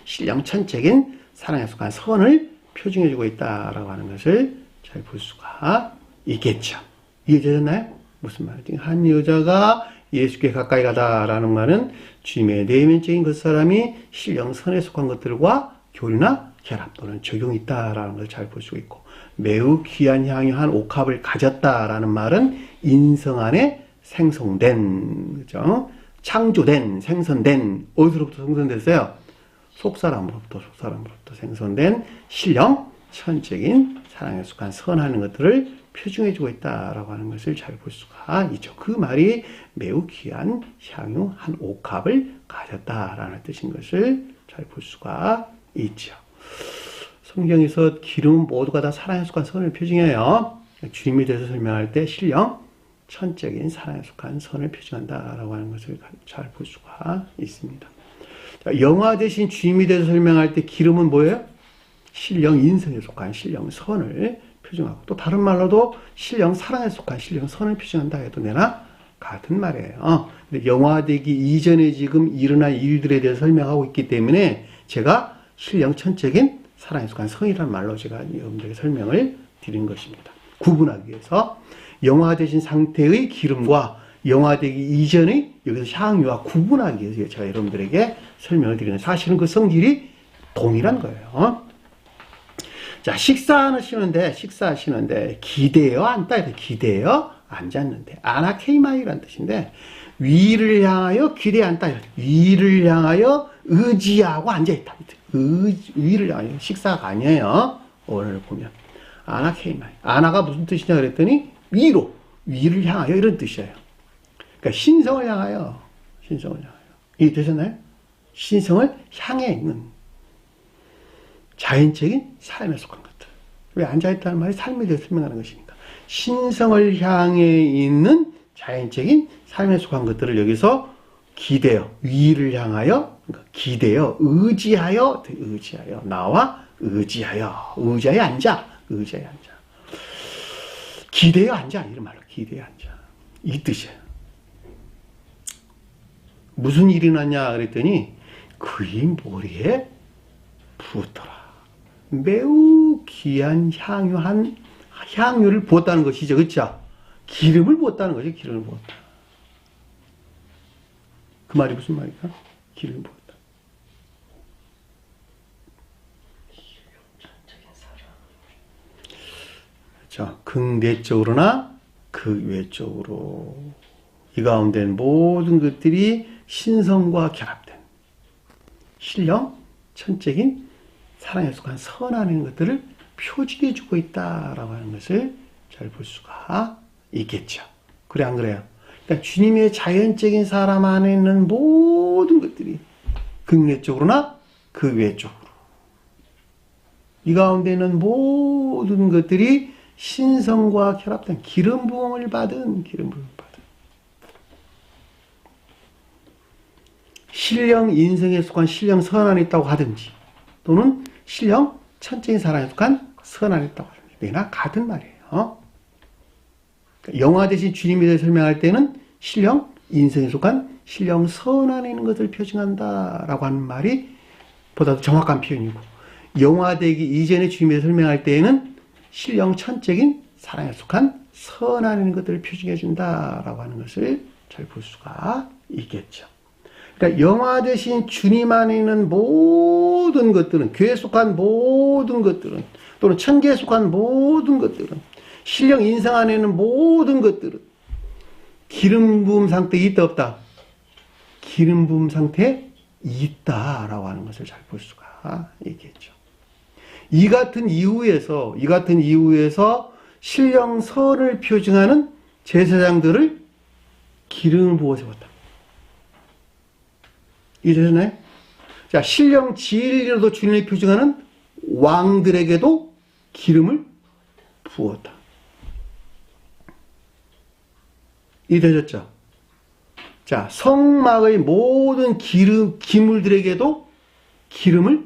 신령 천적인 사랑에 속한 선을 표징해주고 있다라고 하는 것을 잘 볼 수가 있겠죠. 이해되셨나요? 무슨 말이지? 한 여자가 예수께 가까이 가다라는 말은 주님의 내면적인 그 사람이 신령 선에 속한 것들과 교류나 결합 또는 적용이 있다라는 걸 잘 볼 수 있고, 매우 귀한 향유 한 옥합을 가졌다라는 말은 인성 안에 생성된, 그죠? 창조된, 생성된, 어디서부터 생성됐어요? 속사람으로부터 생성된 신령, 천적인 사랑에 속한 선하는 것들을 표징해주고 있다라고 하는 것을 잘 볼 수가 있죠. 그 말이 매우 귀한 향유 한 옥합을 가졌다라는 뜻인 것을 잘 볼 수가 있죠. 성경에서 기름은 모두가 다 사랑에 속한 선을 표징해요. 주님에 대해서 설명할 때 신령, 천적인 사랑에 속한 선을 표징한다라고 하는 것을 잘 볼 수가 있습니다. 자, 영화 대신 주님에 대해서 설명할 때 기름은 뭐예요? 신령, 인성에 속한 신령, 선을 표징하고, 또 다른 말로도 신령, 사랑에 속한 신령, 선을 표징한다 해도 되나? 같은 말이에요. 근데 영화되기 이전에 지금 일어난 일들에 대해서 설명하고 있기 때문에 제가 신령, 천적인 사랑에 속한 선이라는 말로 제가 여러분들에게 설명을 드린 것입니다. 구분하기 위해서 영화되신 상태의 기름과 영화되기 이전의 여기서 향유와 구분하기 위해서 제가 여러분들에게 설명을 드리는, 사실은 그 성질이 동일한 거예요. 자, 식사하시는데 기대어 앉다, 기대어 앉았는데, 아나케이마이라는 뜻인데, 위를 향하여 기대 앉다, 위를 향하여 의지하고 앉아있다. 위를 향하여, 식사가 아니에요. 오늘 보면 아나케이마이, 아나가 무슨 뜻이냐 그랬더니 위를 향하여, 이런 뜻이에요. 그러니까 신성을 향하여. 이해 되셨나요? 신성을 향해 있는 자연적인 삶에 속한 것들. 왜 앉아있다는 말이 삶에 대해서 설명하는 것이니까. 신성을 향해 있는 자연적인 삶에 속한 것들을 여기서 기대어, 위를 향하여, 그러니까 기대어, 의지하여, 나와 의지하여 앉아. 기대어 앉아. 이런 말로 기대어 앉아. 이 뜻이에요. 무슨 일이 났냐 그랬더니 그의 머리에 부었더라. 매우 귀한 향유를 부었다는 것이죠. 그렇죠? 기름을 부었다는 거죠. 기름을 부었다. 그 말이 무슨 말일까? 기름을 부었다. 그렇죠. 극내적으로나 극외적으로 이 가운데는 모든 것들이 신성과 결합된 신령, 천적인 사랑에 속한 선하는 것들을 표징해주고 있다라고 하는 것을 잘 볼 수가 있겠죠. 그래 안 그래요? 그러니까 주님의 자연적인 사람 안에 있는 모든 것들이 극내적으로나 극외적으로 이 가운데 있는 모든 것들이 신성과 결합된 기름 부음을 받은 신령 인성에 속한 신령 선 안에 있다고 하든지 또는 신령 천적인 사랑에 속한 선 안에 있다고 하든지 내나 같은 말이에요. 영화 대신 주님에 대해 설명할 때는 신령 인성에 속한 신령 선 안에 있는 것을 표징한다라고 하는 말이 보다 정확한 표현이고, 영화되기 이전에 주님에 대해 설명할 때에는 신령 천적인 사랑에 속한 선 안에 있는 것들을 표징해 준다라고 하는 것을 잘 볼 수가 있겠죠. 그러니까 영화 대신 주님 안에 있는 모든 것들은, 교회에 속한 모든 것들은, 또는 천계에 속한 모든 것들은, 신령 인성 안에 있는 모든 것들은 기름 부음 상태에 있다 없다? 기름 부음 상태에 있다라고 하는 것을 잘 볼 수가 있겠죠. 이 같은 이후에서 신령 선을 표징하는 제사장들을 기름을 부어 세웠다. 이해되셨나요? 자, 신령 진리로도 주님을 표징하는 왕들에게도 기름을 부었다. 이해되셨죠? 자, 성막의 모든 기물들에게도 기름을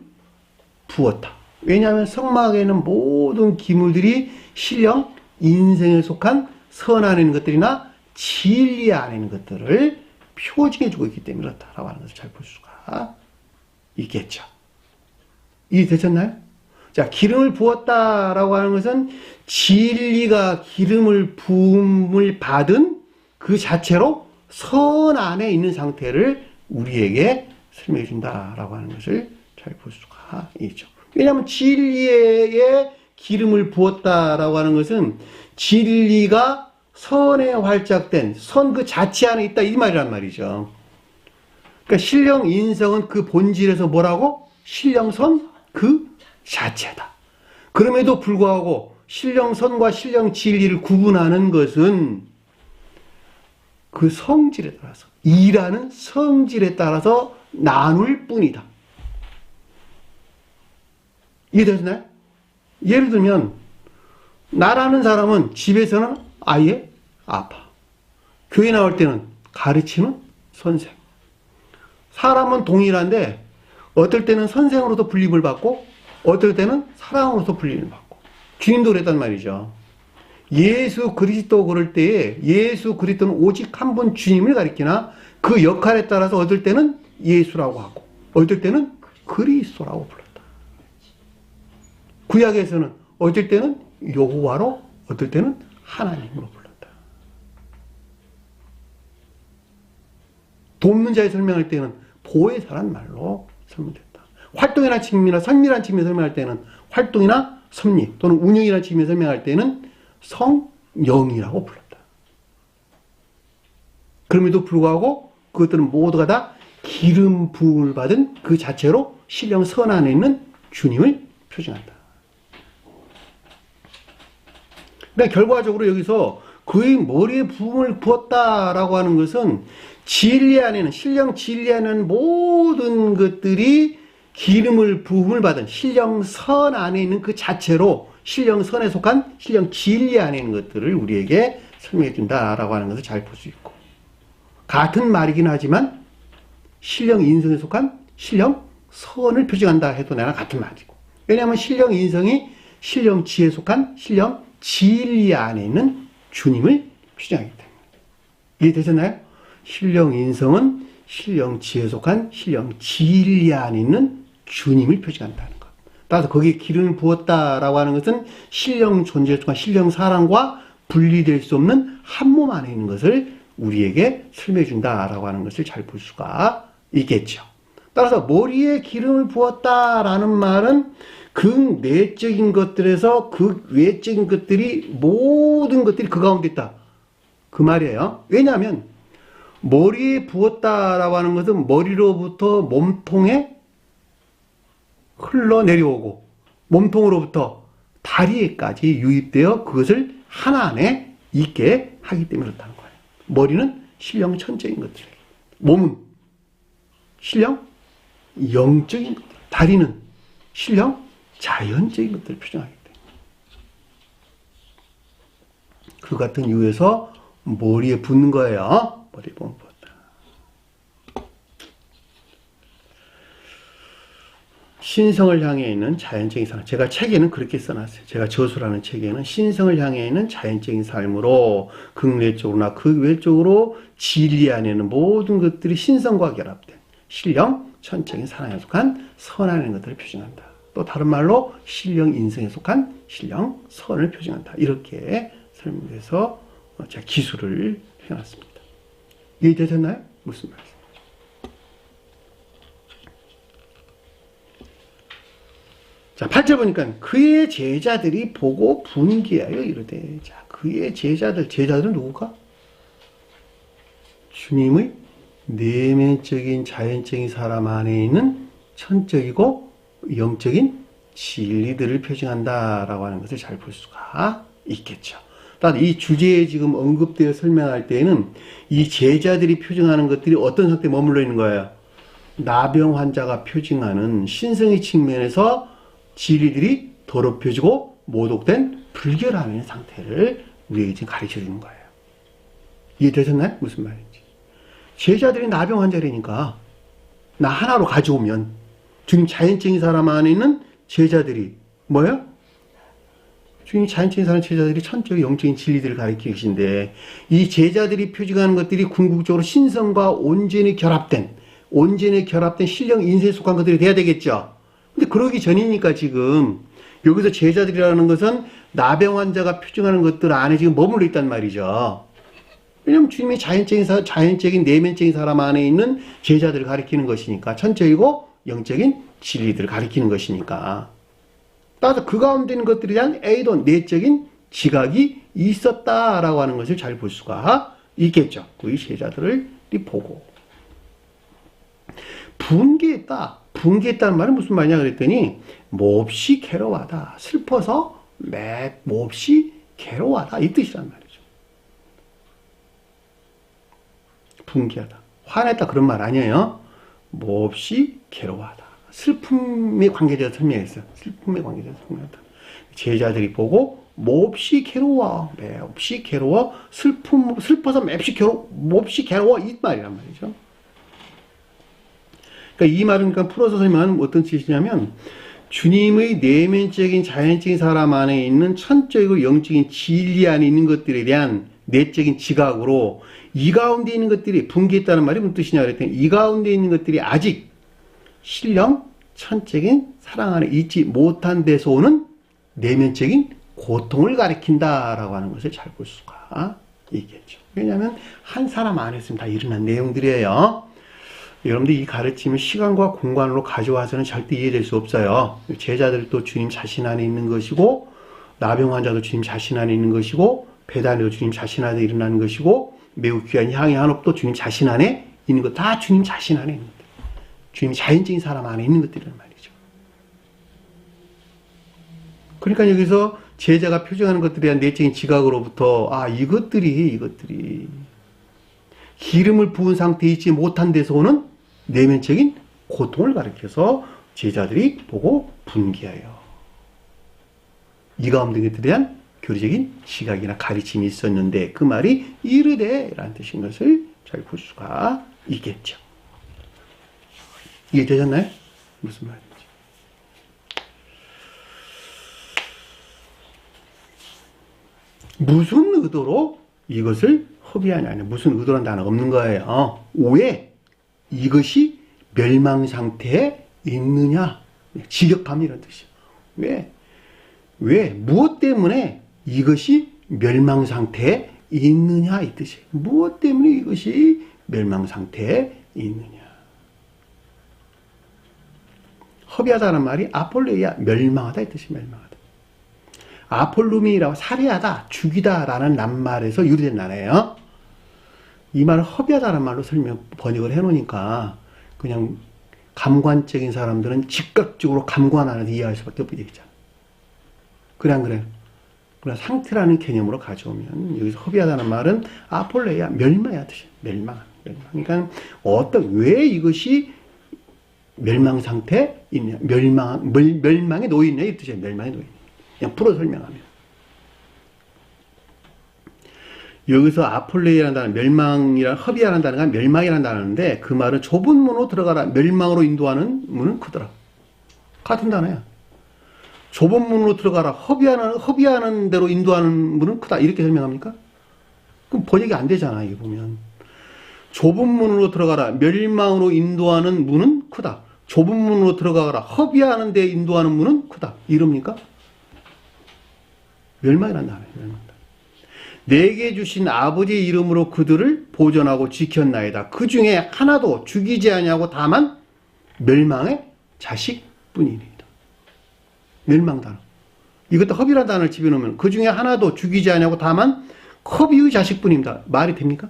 부었다. 왜냐하면 성막에는 모든 기물들이 신령 인생에 속한 선 안에 있는 것들이나 진리 안에 있는 것들을 표징해주고 있기 때문에 그렇다라고 하는 것을 잘 볼 수가 있겠죠. 이해되셨나요? 자, 기름을 부었다라고 하는 것은 진리가 기름을 부음을 받은 그 자체로 선 안에 있는 상태를 우리에게 설명해 준다라고 하는 것을 잘 볼 수가 있죠. 왜냐하면 진리에 기름을 부었다라고 하는 것은 진리가 선에 활짝된 선 그 자체 안에 있다 이 말이란 말이죠. 그러니까 신령 인성은 그 본질에서 뭐라고? 신령선 그 자체다. 그럼에도 불구하고 신령선과 신령 진리를 구분하는 것은 그 성질에 따라서, 일하는 성질에 따라서 나눌 뿐이다. 이해되시나요? 예를 들면 나라는 사람은 집에서는 아예 아빠, 교회 나올 때는 가르치는 선생. 사람은 동일한데 어떨 때는 선생으로서 불림을 받고 어떨 때는 사랑으로서 불림을 받고, 주님도 그랬단 말이죠. 예수 그리스도 그럴 때에 예수 그리스도는 오직 한 분 주님을 가리키나 그 역할에 따라서 어떨 때는 예수라고 하고 어떨 때는 그리스도라고 불렀다. 구약에서는 어떨 때는 여호와로 어떨 때는 하나님으로 불렀다. 돕는 자에 설명할 때는 보혜사란 말로 설명됐다. 활동이나 측면이나 선미란 측면에 설명할 때는 활동이나 섭리 또는 운영이라는 측면에 설명할 때는 성령이라고 불렀다. 그럼에도 불구하고 그것들은 모두가 다 기름 부음을 받은 그 자체로 신령 선 안에 있는 주님을 표징한다. 그러니까 결과적으로 여기서 그의 머리에 부음을 부었다라고 하는 것은 진리 안에는, 신령 진리 안에는 모든 것들이 기름을 부음을 받은 신령 선 안에 있는 그 자체로 신령 선에 속한 신령 진리 안에 있는 것들을 우리에게 설명해 준다라고 하는 것을 잘 볼 수 있고, 같은 말이긴 하지만 신령 인성에 속한 신령 선을 표징한다 해도 내가 같은 말이고, 왜냐하면 신령 인성이 신령 지에 속한 신령 진리 안에 있는 주님을 표징하기 때문에. 이해되셨나요? 신령 인성은 신령 지에 속한 신령 진리 안에 있는 주님을 표징한다는 것. 따라서 거기에 기름을 부었다라고 하는 것은 신령 존재에 속한 신령 사랑과 분리될 수 없는 한 몸 안에 있는 것을 우리에게 설명해 준다라고 하는 것을 잘 볼 수가 있겠죠. 따라서 머리에 기름을 부었다라는 말은 그 내적인 것들에서 그 외적인 것들이 모든 것들이 그 가운데 있다. 그 말이에요. 왜냐하면 머리에 부었다라고 하는 것은 머리로부터 몸통에 흘러내려오고 몸통으로부터 다리에까지 유입되어 그것을 하나 안에 있게 하기 때문에 그렇다는 거예요. 머리는 신령 천적인 것들, 몸은 신령 영적인 것들, 다리는 신령 자연적인 것들을 표정하기 때문에 그 같은 이유에서 머리에 붓는 거예요. 머리에 부었다. 신성을 향해 있는 자연적인 삶. 제가 책에는 그렇게 써놨어요. 제가 저수라는 책에는 신성을 향해 있는 자연적인 삶으로 극내적으로나 극외적으로 진리 안에는 모든 것들이 신성과 결합된 신령, 천적인 사랑에 속한 선하는 것들을 표징한다. 또 다른 말로 신령 인성에 속한 신령 선을 표징한다. 이렇게 설명해서 제가 기술을 해놨습니다. 이해되셨나요? 무슨 말이죠? 자, 8절 보니까 그의 제자들이 보고 분개하여 이르되. 자, 그의 제자들은 누구가? 주님의 내면적인 자연적인 사람 안에 있는 천적이고 영적인 진리들을 표징한다라고 하는 것을 잘 볼 수가 있겠죠. 이 주제에 지금 언급되어 설명할 때에는 이 제자들이 표징하는 것들이 어떤 상태에 머물러 있는 거예요? 나병 환자가 표징하는 신성의 측면에서 진리들이 더럽혀지고 모독된 불결함의 상태를 우리에게 지금 가르쳐 주는 거예요. 이해되셨나요? 무슨 말인지. 제자들이 나병 환자라니까 나 하나로 가져오면 주님 자연적인 사람 안에 있는 제자들이 뭐예요? 주님 자연적인 사람 제자들이 천적 영적인 진리들을 가르치고 계신데 이 제자들이 표징하는 것들이 궁극적으로 신성과 온전히 결합된 신령 인생에 속한 것들이 돼야 되겠죠. 근데 그러기 전이니까 지금 여기서 제자들이라는 것은 나병 환자가 표징하는 것들 안에 지금 머물러 있단 말이죠. 왜냐면 주님이 자연적인 내면적인 사람 안에 있는 제자들을 가리키는 것이니까 천적이고 영적인 진리들을 가리키는 것이니까 따라서 그 가운데 있는 것들에 대한 A도 내적인 지각이 있었다라고 하는 것을 잘 볼 수가 있겠죠. 그 제자들을 보고 분개했다는 말은 무슨 말이냐 그랬더니 몹시 괴로워하다. 슬퍼서 몹시 괴로워하다 이 뜻이란 말이죠. 분개하다. 화냈다 그런 말 아니에요. 몹시 괴로워하다. 슬픔에 관계되어서 설명했어요. 슬픔에 관계되어서 설명했다. 제자들이 보고 몹시 괴로워. 슬퍼서 몹시 괴로워 이 말이란 말이죠. 그러니까 이 말은 풀어서 설명하면 어떤 뜻이냐면 주님의 내면적인 자연적인 사람 안에 있는 천적이고 영적인 진리 안에 있는 것들에 대한 내적인 지각으로 이 가운데 있는 것들이 분개했다는 말이 무슨 뜻이냐 그랬더니 이 가운데 있는 것들이 아직 신령 천적인 사랑 안에 있지 못한 데서 오는 내면적인 고통을 가리킨다라고 하는 것을 잘 볼 수가 있겠죠. 왜냐하면 한 사람 안에서는 다 일어난 내용들이에요. 여러분들 이 가르침을 시간과 공간으로 가져와서는 절대 이해될 수 없어요. 제자들도 주님 자신 안에 있는 것이고 나병 환자도 주님 자신 안에 있는 것이고 배단에도 주님 자신 안에 일어나는 것이고 매우 귀한 향의 한옥도 주님 자신 안에 있는 것 다 주님 자신 안에 있는 것 주님 자연적인 사람 안에 있는 것들이란 말이죠. 그러니까 여기서 제자가 표정하는 것들에 대한 내적인 지각으로부터 이것들이 기름을 부은 상태에 있지 못한 데서 오는 내면적인 고통을 가리켜서 제자들이 보고 분개하여 이 가운데 것들에 대한 교리적인 시각이나 가르침이 있었는데 그 말이 이르되 라는 뜻인 것을 잘 볼 수가 있겠죠. 이해되셨나요? 무슨 말인지. 무슨 의도로 이것을 허비하냐는 무슨 의도란 단어가 없는 거예요. 왜 이것이 멸망 상태에 있느냐? 직역함 이런 뜻이에요. 왜 무엇 때문에 이것이 멸망 상태에 있느냐 이 뜻이에요. 무엇 때문에 이것이 멸망 상태에 있느냐? 허비하다는 말이 아폴레이아 멸망하다 이 뜻이 멸망하다. 아폴루미라고 살해하다, 죽이다라는 낱말에서 유래된 단어예요. 이 말을 허비하다는 말로 번역을 해놓으니까 그냥 감관적인 사람들은 즉각적으로 감관 안에서 이해할 수밖에 없게 되잖아. 그래 안 그래요? 그러나 상태라는 개념으로 가져오면 여기서 허비하다는 말은 아폴레이아 멸망이야 뜻이에요. 멸망. 그러니까 왜 이것이 멸망 상태에 있냐? 멸망에 놓여 있냐 이 뜻이에요. 멸망에 놓여 있냐. 그냥 풀어 설명하면. 여기서 아폴레이라는 단어, 허비라는 단어가 멸망이라는 단어인데 그 말은 좁은 문으로 들어가라. 멸망으로 인도하는 문은 크더라. 같은 단어야. 좁은 문으로 들어가라. 허비하는 대로 인도하는 문은 크다. 이렇게 설명합니까? 그럼 번역이 안 되잖아, 이게 보면. 좁은 문으로 들어가라. 멸망으로 인도하는 문은 크다. 좁은 문으로 들어가라. 허비하는 데 인도하는 문은 크다. 이럽니까? 멸망이란 단어예요. 멸망. 내게 주신 아버지의 이름으로 그들을 보존하고 지켰나이다. 그 중에 하나도 죽이지 아니하고 다만 멸망의 자식뿐이니이다. 멸망 단어. 이것도 허비라는 단어를 집어넣으면 그 중에 하나도 죽이지 아니하고 다만 허비의 자식뿐입니다. 말이 됩니까?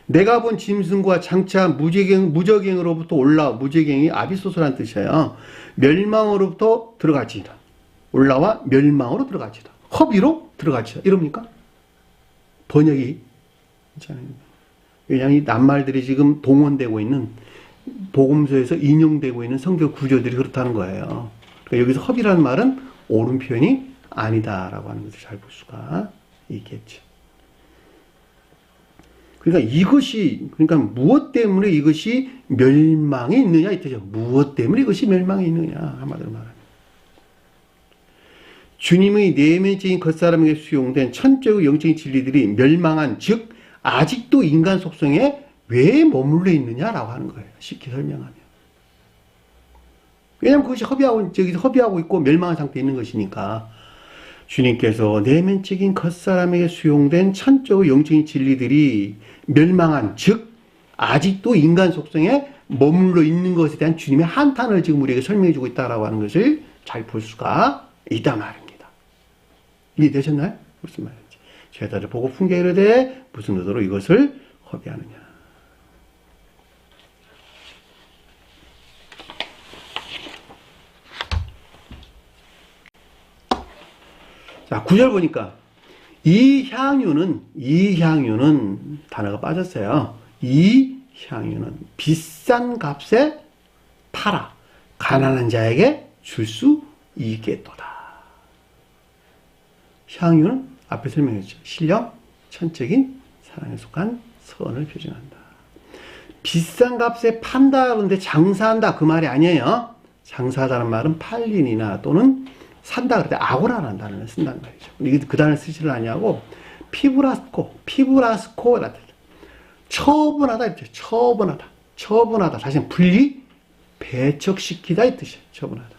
내가 본 짐승과 장차 무저갱으로부터 올라와, 무저갱이 아비소스라는 뜻이에요. 멸망으로부터 들어가지다. 올라와 멸망으로 들어가지다. 허비로 들어가지다. 이럽니까? 번역이 있잖아요. 왜냐하면 이 낱말들이 지금 동원되고 있는 복음서에서 인용되고 있는 성경 구조들이 그렇다는 거예요. 그러니까 여기서 허비라는 말은 옳은 표현이 아니다라고 하는 것을 잘 볼 수가 있겠죠. 그러니까 그러니까 무엇 때문에 이것이 멸망에 있느냐 이 뜻이죠. 무엇 때문에 이것이 멸망에 있느냐 한마디로 말하면. 주님의 내면적인 겉사람에게 수용된 천적의 영적인 진리들이 멸망한 즉 아직도 인간 속성에 왜 머물러 있느냐라고 하는 거예요. 쉽게 설명하면. 왜냐하면 그것이 허비하고 있고 멸망한 상태에 있는 것이니까. 주님께서 내면적인 겉사람에게 수용된 천적의 영적인 진리들이 멸망한 즉 아직도 인간 속성에 머물러 있는 것에 대한 주님의 한탄을 지금 우리에게 설명해 주고 있다라고 하는 것을 잘 볼 수가 있다 말입니다. 이해되셨나요? 무슨 말인지. 죄다를 보고 훈계하되 무슨 의도로 이것을 허비하느냐. 자, 9절 보니까 이 향유는 단어가 빠졌어요. 이 향유는 비싼 값에 팔아 가난한 자에게 줄 수 있겠도다. 향유는 앞에 설명했죠. 신령, 천적인 사랑에 속한 선을 표현한다. 비싼 값에 판다 그런데 장사한다 그 말이 아니에요. 장사하다는 말은 팔린이나 또는 산다 그럴 때 아고라라는 단어를 쓴다는 말이죠. 이게 그 단어를 쓰지를 아니하고 피브라스코라는 처분하다 이렇게 처분하다 다시 분리 배척시키다 이 뜻이에요. 처분하다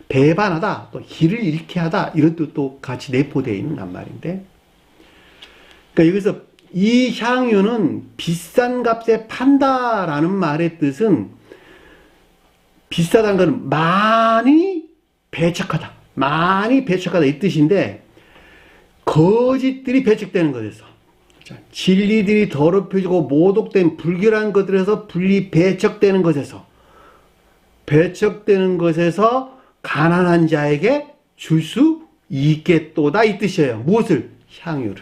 배반하다 또 길을 잃게 하다 이런 뜻도 같이 내포되어 있는 말인데 그러니까 여기서 이 향유는 비싼 값에 판다라는 말의 뜻은 비싸다는 것은 많이 배척하다 이 뜻인데 거짓들이 배척되는 것에서 진리들이 더럽혀지고 모독된 불결한 것들에서 배척되는 것에서 가난한 자에게 줄 수 있겠도다 이 뜻이에요. 무엇을? 향유를.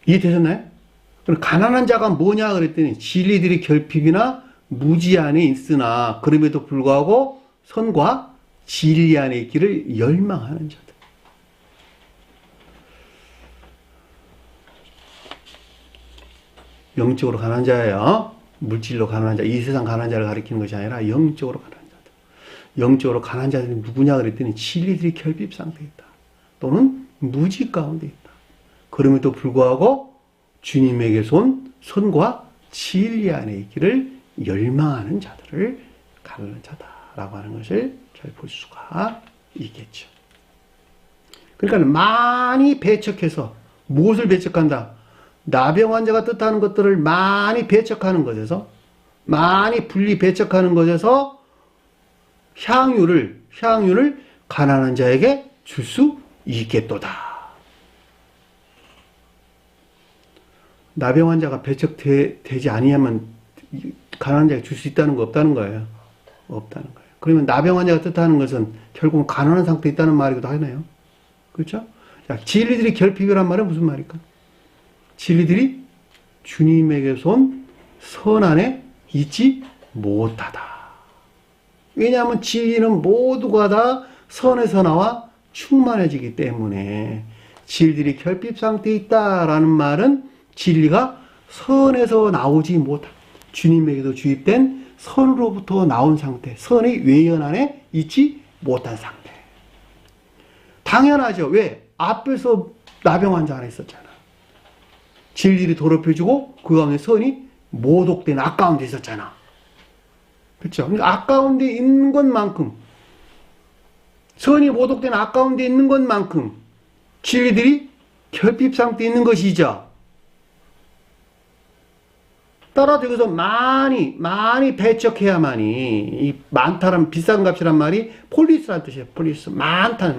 이해되셨나요? 그럼 가난한 자가 뭐냐 그랬더니 진리들이 결핍이나 무지 안에 있으나 그럼에도 불구하고 선과 진리 안에 있기를 열망하는 자들. 영적으로 가난한 자예요. 물질로 가난한 자, 이 세상 가난한 자를 가리키는 것이 아니라 영적으로 가난한 자들. 영적으로 가난한 자들이 누구냐 그랬더니 진리들이 결핍 상태에 있다. 또는 무지 가운데 있다. 그럼에도 불구하고 주님에게 선과 진리 안에 있기를 열망하는 자들을 가르는 자다라고 하는 것을 잘 볼 수가 있겠죠. 그러니까 많이 배척해서 무엇을 배척한다? 나병 환자가 뜻하는 것들을 많이 배척하는 것에서 많이 분리 배척하는 것에서 향유를 가난한 자에게 줄 수 있겠도다. 나병 환자가 배척되지 아니하면 가난한 자에게 줄 수 있다는 거 없다는 거예요. 없다는 거예요. 그러면 나병 환자가 뜻하는 것은 결국은 가난한 상태에 있다는 말이기도 하네요. 그렇죠? 자, 진리들이 결핍이란 말은 무슨 말일까? 진리들이 주님에게서 온 선 안에 있지 못하다. 왜냐하면 진리는 모두가 다 선에서 나와 충만해지기 때문에 진리들이 결핍 상태에 있다라는 말은 진리가 선에서 나오지 못한, 주님에게도 주입된 선으로부터 나온 상태, 선의 외연 안에 있지 못한 상태. 당연하죠. 왜? 앞에서 나병 환자 하나 있었잖아. 진리를 더럽혀주고 그 가운데 선이 모독된 아까운 데 있었잖아. 그렇죠? 그러니까 아까운 데 있는 것만큼, 선이 모독된 아까운 데 있는 것만큼 진리들이 결핍 상태에 있는 것이죠. 따라서 여기서 많이 배척해야만이, 이 많다란 비싼 값이란 말이 폴리스란 뜻이에요. 폴리스. 많다.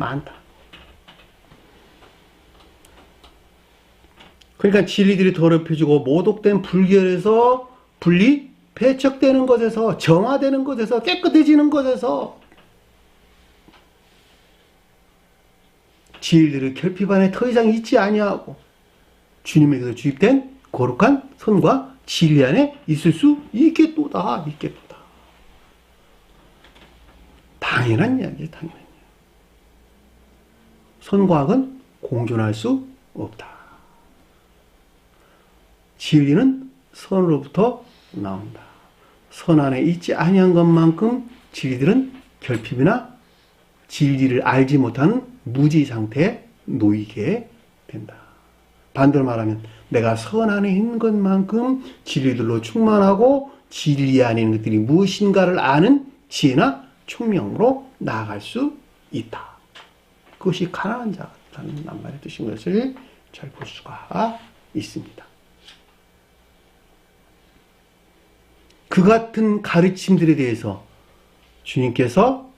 그러니까 진리들이 더럽혀지고 모독된 불결에서 분리, 배척되는 것에서, 정화되는 것에서, 깨끗해지는 것에서 진리들의 결핍 안에 더 이상 있지 아니하고 주님에게서 주입된 거룩한 선과 진리 안에 있을 수 있겠도다. 당연한 이야기예요. 당연한 이야기. 선과 악은 공존할 수 없다. 진리는 선으로부터 나온다. 선 안에 있지 아니한 것만큼 진리들은 결핍이나 진리를 알지 못하는 무지 상태에 놓이게 된다. 반대로 말하면 내가 선 안에 있는 것만큼 진리들로 충만하고 진리 안에 있는 것들이 무엇인가를 아는 지혜나 총명으로 나아갈 수 있다. 그것이 가난한 자라는 낱말의 뜻인 것을 잘 볼 수가 있습니다. 그 같은 가르침들에 대해서 주님께서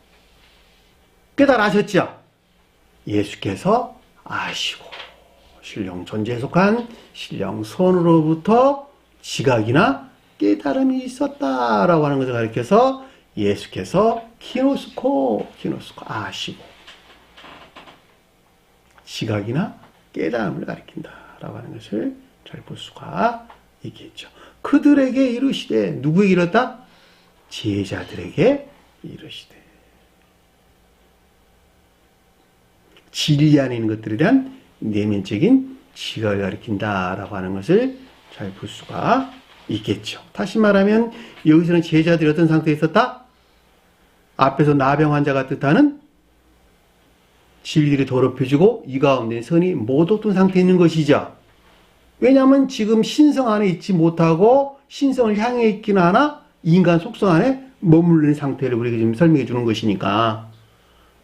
깨달으셨죠. 예수께서 아시고 신령 존재에 속한 신령 선으로부터 지각이나 깨달음이 있었다라고 하는 것을 가리켜서 예수께서 키노스코 아시고 지각이나 깨달음을 가리킨다라고 하는 것을 잘 볼 수가 있겠죠. 그들에게 이르시되, 누구에게 이르렀다? 제자들에게 이르시되. 진리 안에 있는 것들에 대한 내면적인 지각을 가리킨다라고 하는 것을 잘 볼 수가 있겠죠. 다시 말하면 여기서는 제자들이 어떤 상태에 있었다? 앞에서 나병 환자가 뜻하는 진리들이 더럽혀지고 이 가운데 선이 못 얻은 상태에 있는 것이죠. 왜냐하면 지금 신성 안에 있지 못하고 신성을 향해 있기는 하나 인간 속성 안에 머무르는 상태를 우리에게 지금 설명해 주는 것이니까.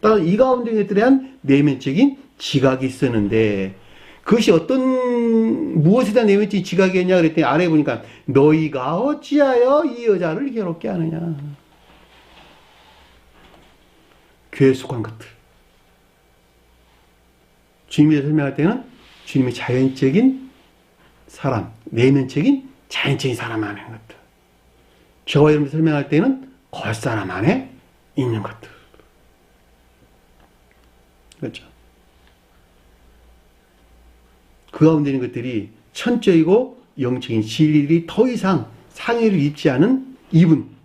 따라서 이 가운데 것들에 대한 내면적인 지각이 있었는데 그것이 무엇에 대한 내면적인 지각이었냐 그랬더니 아래 보니까 너희가 어찌하여 이 여자를 괴롭게 하느냐. 교회에 속한 것들. 주님이 설명할 때는 주님의 자연적인 사람, 내면적인 자연적인 사람 안에 있는 것들. 저와 여러분이 설명할 때는 겉사람 안에 있는 것들. 그렇죠? 그 가운데 있는 것들이 천적이고 영적인 진리들이 더 이상 상해를 입지 않은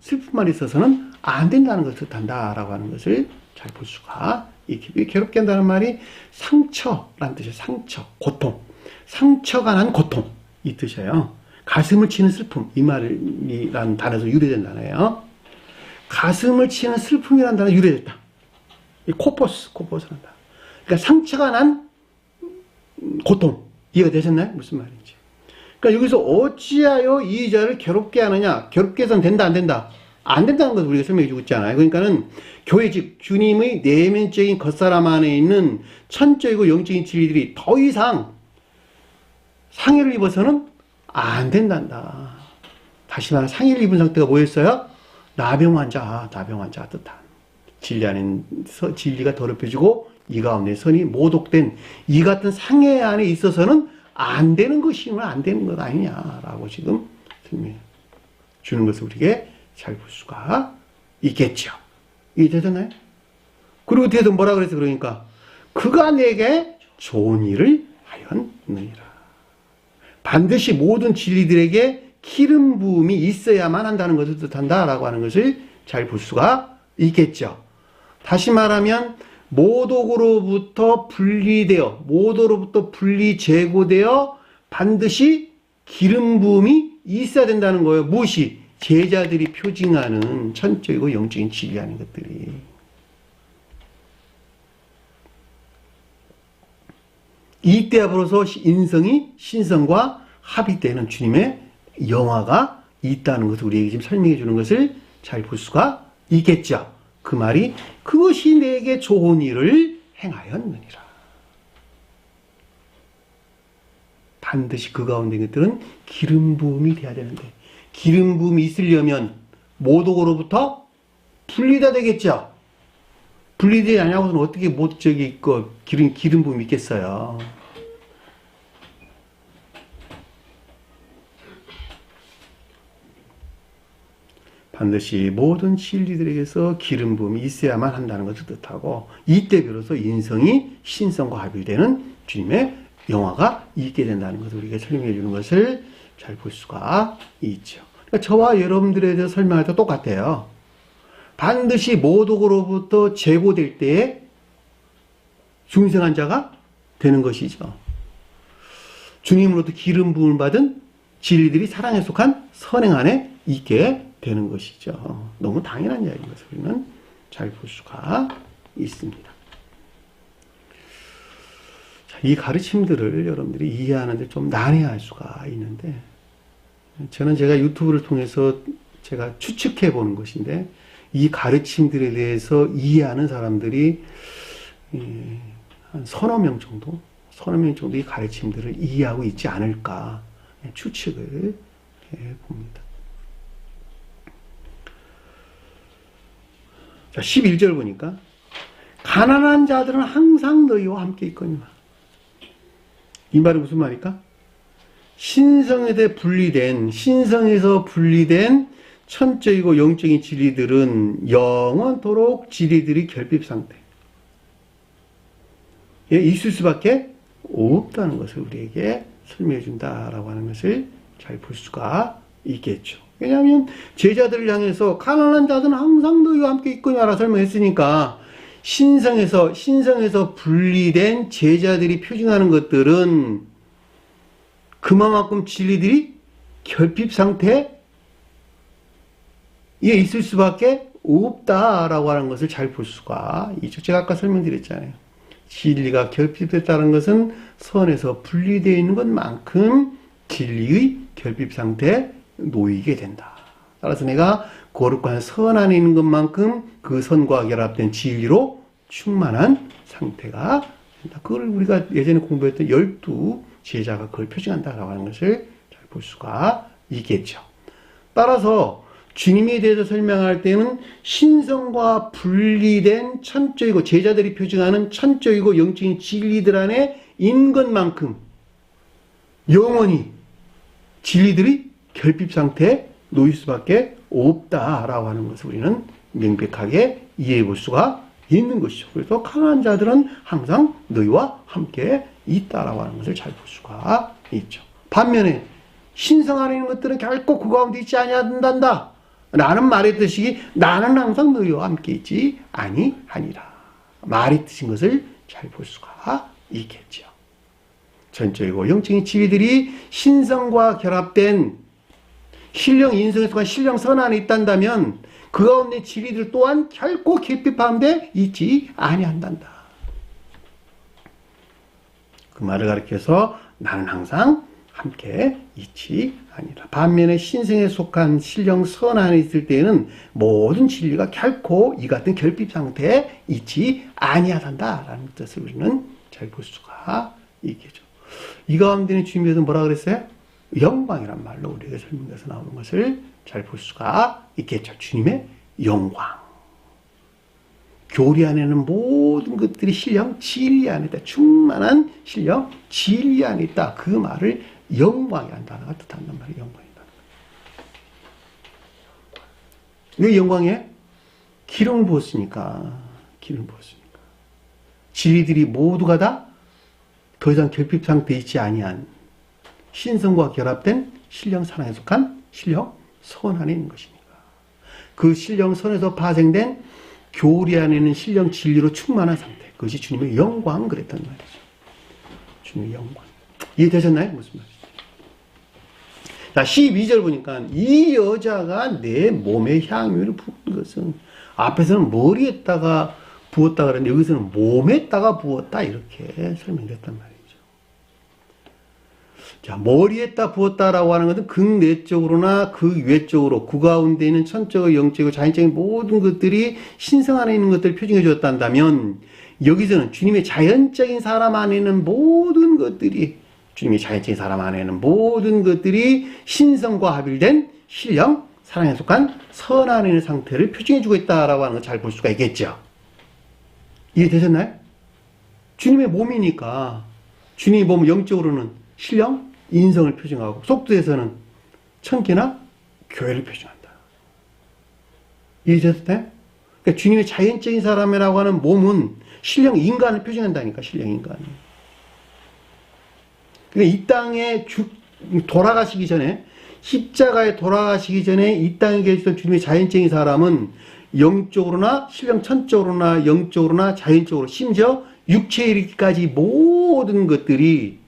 슬픔만 있어서는 안 된다는 것을 뜻한다라고 하는 것을 잘 볼 수가 있게. 괴롭게 한다는 말이 상처라는 뜻이에요. 상처, 고통. 상처가 난 고통. 이 뜻이에요. 가슴을 치는 슬픔. 이 말이라는 단어에서 유래된 단어예요. 가슴을 치는 슬픔이라는 단어가 유래됐다. 이 코포스라는 단어. 그러니까 상처가 난 고통. 이해가 되셨나요? 무슨 말인지. 그러니까 여기서 어찌하여 이 여자를 괴롭게 하느냐. 괴롭게 해서는 된다, 안 된다? 안 된다는 것을 우리가 설명해 주고 있잖아요. 그러니까는 교회 즉 주님의 내면적인 겉사람 안에 있는 천적이고 영적인 진리들이 더 이상 상해를 입어서는 안 된단다. 다시 말하면 상해를 입은 상태가 뭐였어요? 나병 환자 뜻한. 진리 안에 진리가 더럽혀지고 이 가운데 선이 모독된 이 같은 상해 안에 있어서는 안 되는 것이면 안 되는 것 아니냐라고 지금 설명해 주는 것을 우리에게 잘 볼 수가 있겠죠. 이해되셨나요? 그리고 뒤에서 뭐라 그랬어? 그러니까 그가 내게 좋은 일을 하였느니라. 반드시 모든 진리들에게 기름 부음이 있어야만 한다는 것을 뜻한다라고 하는 것을 잘 볼 수가 있겠죠. 다시 말하면 모독으로부터 분리 제거되어 반드시 기름 부음이 있어야 된다는 거예요. 무엇이? 제자들이 표징하는 천적이고 영적인 진리하는 것들이. 이때 앞으로서 인성이 신성과 합의되는 주님의 영화가 있다는 것을 우리에게 지금 설명해 주는 것을 잘 볼 수가 있겠죠. 그 말이 그것이 내게 좋은 일을 행하였느니라. 반드시 그 가운데 것들은 기름 부음이 돼야 되는데 기름 부음이 있으려면 모독으로부터 분리가 되겠죠. 분리되지 않냐고서는 어떻게 기름 부음이 있겠어요. 반드시 모든 진리들에게서 기름 부음이 있어야만 한다는 것을 뜻하고 이때 비로소 인성이 신성과 합의되는 주님의 영화가 있게 된다는 것을 우리에게 설명해 주는 것을 잘 볼 수가 있죠. 그러니까 저와 여러분들에 대해서 설명할 때 똑같아요. 반드시 모독으로부터 제거될 때에 중생한 자가 되는 것이죠. 주님으로부터 기름 부음을 받은 진리들이 사랑에 속한 선행 안에 있게 되는 것이죠. 너무 당연한 이야기인 것을 우리는 잘 볼 수가 있습니다. 자, 이 가르침들을 여러분들이 이해하는데 좀 난해할 수가 있는데 저는 제가 유튜브를 통해서 제가 추측해 보는 것인데 이 가르침들에 대해서 이해하는 사람들이 한 서너 명 정도 이 가르침들을 이해하고 있지 않을까 추측을 해봅니다. 자, 11절 보니까 가난한 자들은 항상 너희와 함께 있거니와. 이 말은 무슨 말일까? 신성에서 분리된 천적이고 영적인 진리들은 영원토록 진리들이 결핍 상태에 있을 수밖에 없다는 것을 우리에게 설명해 준다라고 하는 것을 잘 볼 수가 있겠죠. 왜냐하면 제자들을 향해서 가난한 자들은 항상 너희와 함께 있거냐라 설명했으니까 신성에서 분리된 제자들이 표징하는 것들은 그만큼 진리들이 결핍 상태에 있을 수밖에 없다라고 하는 것을 잘 볼 수가 있죠. 제가 아까 설명드렸잖아요. 진리가 결핍됐다는 것은 선에서 분리되어 있는 것만큼 진리의 결핍 상태에 놓이게 된다. 따라서 내가 거룩한 선 안에 있는 것만큼 그 선과 결합된 진리로 충만한 상태가 된다. 그걸 우리가 예전에 공부했던 12 제자가 그걸 표징한다라고 하는 것을 잘 볼 수가 있겠죠. 따라서 주님에 대해서 설명할 때는 신성과 분리된 천적이고 제자들이 표징하는 천적이고 영적인 진리들 안에 있는 것만큼 영원히 진리들이 결핍 상태에 놓일 수밖에 없다라고 하는 것을 우리는 명백하게 이해해 볼 수가 있는 것이죠. 그래서 강한 자들은 항상 너희와 함께 있다라고 하는 것을 잘 볼 수가 있죠. 반면에 신성 안에 있는 것들은 결코 그 가운데 있지 아니한단다. 라는 말의 뜻이 나는 항상 너희와 함께 있지 아니하니라. 말의 뜻인 것을 잘 볼 수가 있겠죠. 전적이고 영적인 진리들이 신성과 결합된 신령 인성에 속한 신령 선 안에 있단다면 그 가운데 진리들 또한 결코 결핍함에 있지 아니한단다. 그 말을 가리켜서 나는 항상 함께 있지 아니라. 반면에 신성에 속한 신령 선 안에 있을 때에는 모든 진리가 결코 이 같은 결핍 상태에 있지 아니하단다라는 뜻을 우리는 잘 볼 수가 있겠죠. 이 가운데는 주님께서 뭐라 그랬어요? 영광이란 말로 우리에게 설명해서 나오는 것을 잘 볼 수가 있겠죠. 주님의 영광. 교리 안에는 모든 것들이 신령 진리 안에 있다. 충만한 신령 진리 안에 있다. 그 말을 영광이라는 단어가 뜻한단 말이에요. 영광이라는 거. 왜 영광이에요? 기름을 부었으니까. 진리들이 모두가 다 더 이상 결핍 상태에 있지 아니한 신성과 결합된 신령 사랑에 속한 신령 선 안에 있는 것이니까. 그 신령 선에서 파생된 교리 안에 있는 신령 진리로 충만한 상태. 그것이 주님의 영광 그랬단 말이죠. 주님의 영광. 이해되셨나요? 무슨 말이죠? 자, 12절 보니까 이 여자가 내 몸에 향유를 부은 것은 앞에서는 머리에다가 부었다 그랬는데 여기서는 몸에다가 부었다 이렇게 설명됐단 말이죠. 자, 머리에다 부었다라고 하는 것은 극내적으로나 극외적으로 그 가운데 있는 천적이고 영적이고 자연적인 모든 것들이 신성 안에 있는 것들을 표징해 주었단다면 여기서는 주님의 자연적인 사람 안에 있는 모든 것들이 주님의 자연적인 사람 안에 있는 모든 것들이 신성과 합일된 신령, 사랑에 속한 선 안에 있는 상태를 표징해 주고 있다라고 하는 걸 잘 볼 수가 있겠죠. 이해되셨나요? 주님의 몸이니까 주님이 몸은 영적으로는 신령, 인성을 표징하고 속도에서는 천기나 교회를 표징한다. 이해되셨나요? 그러니까 주님의 자연적인 사람이라고 하는 몸은 신령 인간을 표징한다니까, 신령 인간을. 그러니까 이 땅에 돌아가시기 전에, 십자가에 돌아가시기 전에 이 땅에 계시던 주님의 자연적인 사람은 영적으로나 신령 천적으로나 영적으로나 자연적으로 심지어 육체에 이르기까지 모든 것들이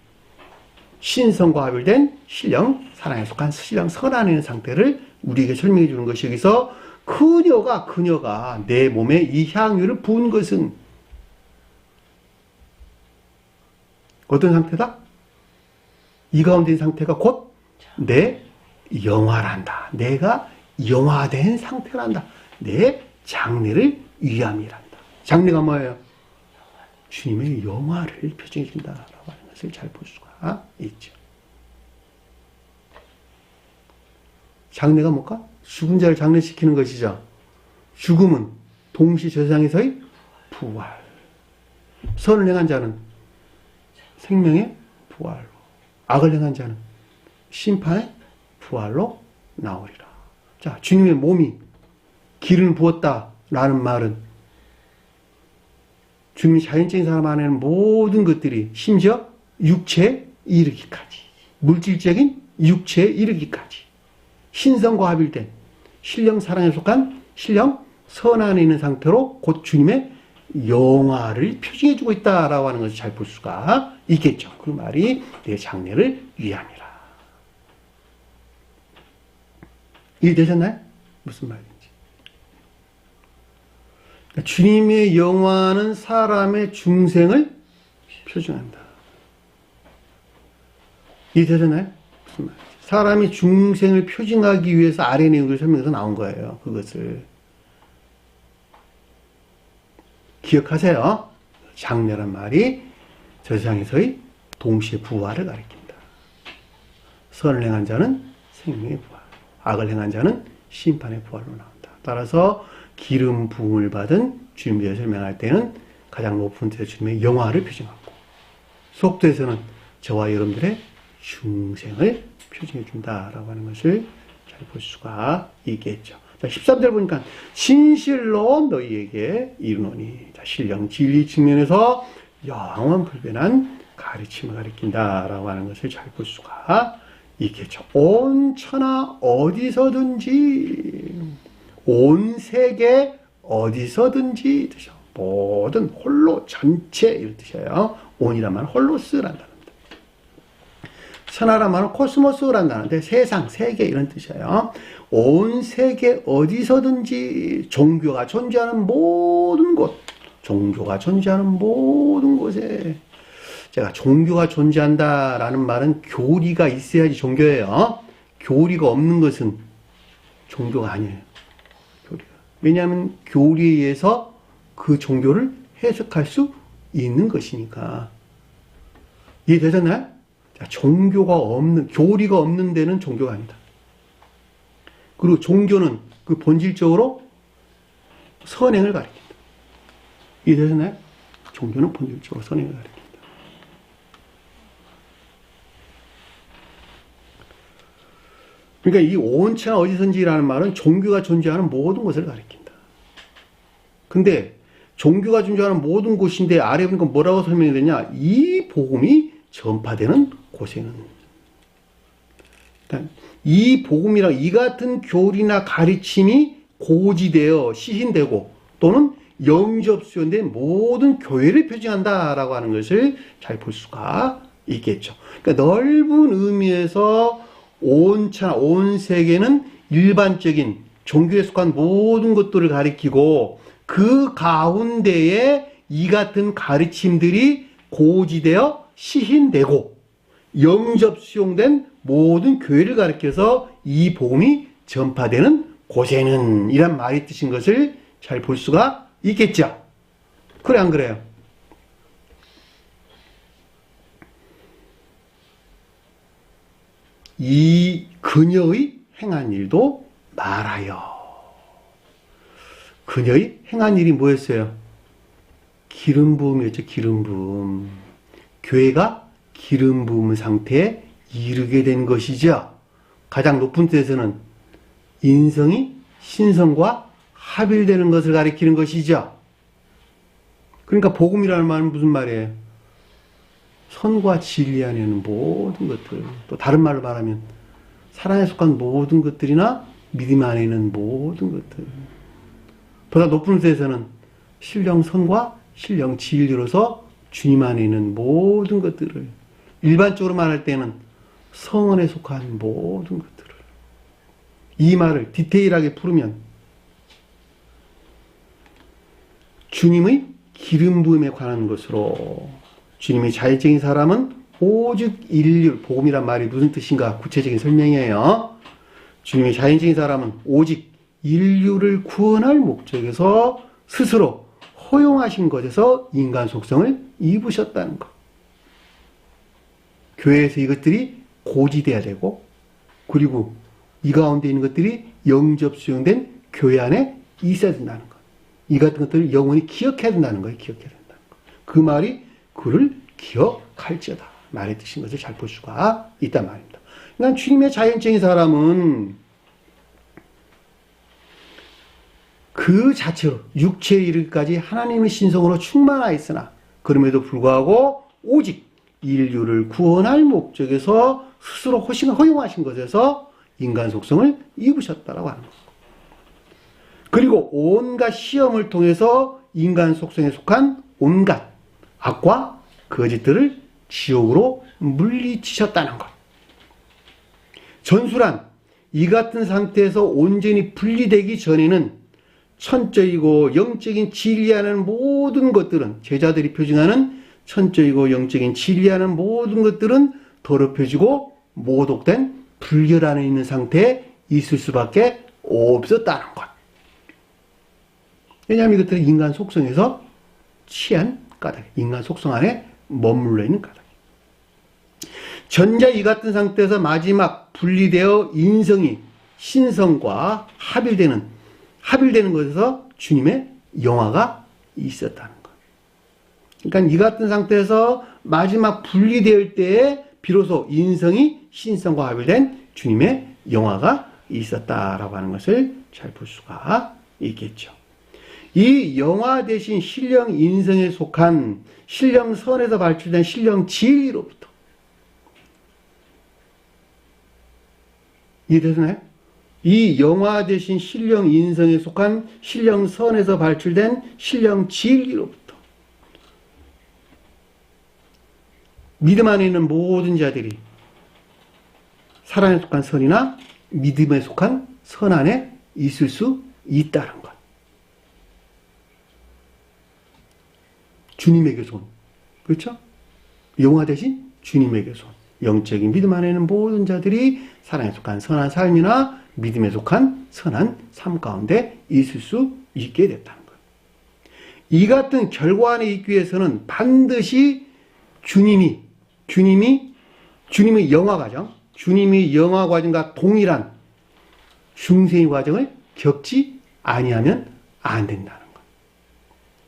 신성과 합일된 신령, 사랑에 속한 신령 선 안에 있는 상태를 우리에게 설명해 주는 것이 여기서 그녀가 내 몸에 이 향유를 부은 것은 어떤 상태다? 이 가운데 있는 상태가 곧 내 영화란다. 내가 영화된 상태란다. 내 장래를 위함이란다. 장래가 뭐예요? 주님의 영화를 표정해 준다라고 하는 것을 잘 볼 수가 있죠. 장래가 뭘까? 죽은 자를 장래시키는 것이죠. 죽음은 동시 세상에서의 부활. 선을 행한 자는 생명의 부활로, 악을 행한 자는 심판의 부활로 나오리라. 자, 주님의 몸이 기름을 부었다라는 말은 주님이 자연적인 사람 안에는 모든 것들이 심지어 육체에 이르기까지, 물질적인 육체에 이르기까지 신성과 합일된 신령 사랑에 속한 신령 선 안에 있는 상태로 곧 주님의 영화를 표징해 주고 있다라고 하는 것을 잘 볼 수가 있겠죠. 그 말이 내 장래를 위함이라. 이해되셨나요? 무슨 말인지. 그러니까 주님의 영화는 사람의 중생을 표징한다. 이해되셨나요? 무슨 말인지. 사람이 중생을 표징하기 위해서 아래 내용을 설명해서 나온 거예요. 그것을. 기억하세요. 장래란 말이 저 세상에서의 동시에 부활을 가리킨다. 선을 행한 자는 생명의 부활, 악을 행한 자는 심판의 부활로 나온다. 따라서 기름 부음을 받은 주님에 설명할 때는 가장 높은 데서 주님의 영화를 표징하고 속도에서는 저와 여러분들의 중생을 표징해 준다라고 하는 것을 잘 볼 수가 있겠죠. 자, 13절 보니까 진실로 너희에게 이르노니. 자, 신령 진리 측면에서 영원 불변한 가르침을 가리킨다라고 하는 것을 잘 볼 수가 있겠죠. 온 천하 어디서든지, 온 세계 어디서든지 뜻이요. 모든 홀로 전체 이런 뜻이에요. 온이란 말은 홀로스란 단어입니다. 천하란 말은 코스모스란 단어인데 세상, 세계 이런 뜻이에요. 온 세계 어디서든지 종교가 존재하는 모든 곳, 종교가 존재하는 모든 곳에, 제가 종교가 존재한다라는 말은 교리가 있어야지 종교예요. 교리가 없는 것은 종교가 아니에요. 교리가. 왜냐하면 교리에 의해서 그 종교를 해석할 수 있는 것이니까. 이해되셨나요? 자, 종교가 없는, 교리가 없는 데는 종교가 아니다. 그리고 종교는 그 본질적으로 선행을 가리킨다. 이해되셨나요? 종교는 본질적으로 선행을 가리킨다. 그러니까 이 온천하 어디선지라는 말은 종교가 존재하는 모든 것을 가리킨다. 근데 종교가 존재하는 모든 곳인데 아래 보니까 뭐라고 설명이 되냐? 이 복음이 전파되는 곳에는. 그러니까 이 복음이랑 이 같은 교리나 가르침이 고지되어 시신되고 또는 영접수연된 모든 교회를 표징한다라고 하는 것을 잘 볼 수가 있겠죠. 그러니까 넓은 의미에서 온 세계는 일반적인 종교에 속한 모든 것들을 가리키고 그 가운데에 이 같은 가르침들이 고지되어 시hin되고 영접 수용된 모든 교회를 가리켜서 이 복음이 전파되는 곳에는 이란 말이 뜻인 것을 잘 볼 수가 있겠죠. 그래 안 그래요? 이 그녀의 행한 일도 말하여. 그녀의 행한 일이 뭐였어요? 기름 부음이었죠. 기름 부음. 교회가 기름 부음 상태에 이르게 된 것이죠. 가장 높은 뜻에서는 인성이 신성과 합일되는 것을 가리키는 것이죠. 그러니까 복음이라는 말은 무슨 말이에요? 선과 진리 안에는 모든 것들, 또 다른 말로 말하면 사랑에 속한 모든 것들이나 믿음 안에는 모든 것들. 보다 높은 뜻에서는 신령 선과 신령 진리로서 주님 안에 있는 모든 것들을, 일반적으로 말할 때는 성원에 속한 모든 것들을, 이 말을 디테일하게 풀으면 주님의 기름 부음에 관한 것으로, 주님의 자연적인 사람은 오직 인류, 복음이란 말이 무슨 뜻인가 구체적인 설명이에요. 주님의 자연적인 사람은 오직 인류를 구원할 목적에서 스스로 허용하신 것에서 인간 속성을 입으셨다는 것. 교회에서 이것들이 고지돼야 되고, 그리고 이 가운데 있는 것들이 영접 수용된 교회 안에 있어야 된다는 것. 이 같은 것들을 영원히 기억해야 된다는 거예요. 기억해야 된다는 것. 그 말이 그를 기억할지어다 말의 뜻인 것을 잘 볼 수가 있단 말입니다. 그러니까 주님의 자연적인 사람은 그 자체로 육체에 이르기까지 하나님의 신성으로 충만하여 있으나 그럼에도 불구하고 오직 인류를 구원할 목적에서 스스로 허용하신 것에서 인간 속성을 입으셨다라고 하는 것. 그리고 온갖 시험을 통해서 인간 속성에 속한 온갖 악과 거짓들을 지옥으로 물리치셨다는 것. 전술한 이 같은 상태에서 온전히 분리되기 전에는 천적이고 영적인 진리하는 모든 것들은, 제자들이 표징하는 천적이고 영적인 진리하는 모든 것들은 더럽혀지고 모독된 불결 안에 있는 상태에 있을 수밖에 없었다는 것. 왜냐하면 이것들은 인간 속성에서 취한 까닭, 인간 속성 안에 머물러 있는 까닭. 전자 이 같은 상태에서 마지막 분리되어 인성이 신성과 합일되는 것에서 주님의 영화가 있었다는 것. 그러니까 이 같은 상태에서 마지막 분리될 때에 비로소 인성이 신성과 합일된 주님의 영화가 있었다라고 하는 것을 잘 볼 수가 있겠죠. 이 영화 대신 신령 인성에 속한 신령 선에서 발출된 신령 진리로부터, 이해되시나요? 이 영화 대신 신령 인성에 속한 신령 선에서 발출된 신령 진리로부터 믿음 안에 있는 모든 자들이 사랑에 속한 선이나 믿음에 속한 선 안에 있을 수 있다는 것. 주님에게 손. 그렇죠? 영화 대신 주님에게 손. 영적인 믿음 안에 있는 모든 자들이 사랑에 속한 선한 삶이나 믿음에 속한 선한 삶 가운데 있을 수 있게 됐다는 것. 이 같은 결과 안에 있기 위해서는 반드시 주님의 영화 과정, 주님의 영화 과정과 동일한 중생의 과정을 겪지 아니하면 안 된다는 것.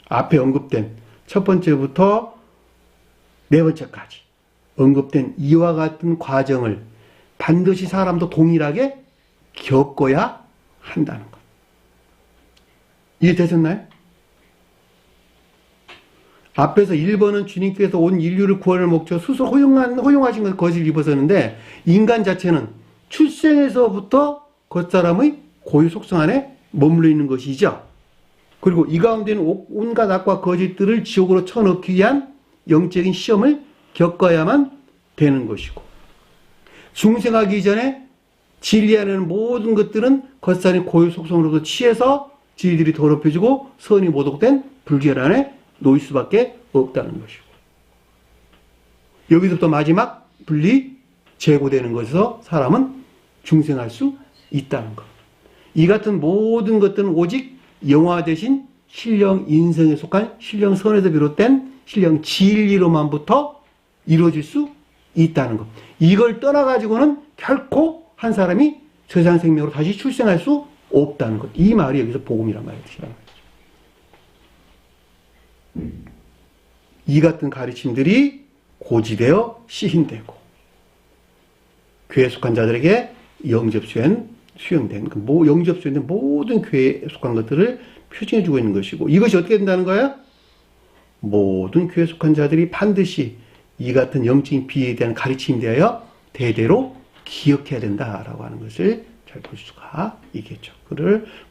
앞에 언급된 첫 번째부터 네 번째까지 언급된 이와 같은 과정을 반드시 사람도 동일하게 겪어야 한다는 것. 이해되셨나요? 앞에서 1번은 주님께서 온 인류를 구원할 목적 스스로 허용하신 것을 입어서는데, 인간 자체는 출생에서부터 겉사람의 고유 속성 안에 머물러 있는 것이죠. 그리고 이 가운데는 온갖 악과 거짓들을 지옥으로 쳐넣기 위한 영적인 시험을 겪어야만 되는 것이고, 중생하기 이전에 진리 안에는 모든 것들은 겉살인 고유 속성으로도 취해서 지들이 더럽혀지고 선이 모독된 불결 안에 놓일 수밖에 없다는 것이고, 여기서부터 마지막 분리 제고되는 것에서 사람은 중생할 수 있다는 것. 이 같은 모든 것들은 오직 영화 대신 신령 인성에 속한 신령 선에서 비롯된 신령 진리로만부터 이루어질 수 있다는 것. 이걸 떠나가지고는 결코 한 사람이 세상 생명으로 다시 출생할 수 없다는 것. 이 말이 여기서 복음이란 말이죠. 이 같은 가르침들이 고지되어 시행되고 교회에 속한 자들에게 수용된 영접수행된 모든 교회에 속한 것들을 표징해주고 있는 것이고, 이것이 어떻게 된다는 거예요? 모든 교회에 속한 자들이 반드시 이 같은 영적인 비에 대한 가르침에 대하여 대대로 기억해야 된다라고 하는 것을 잘 볼 수가 있겠죠.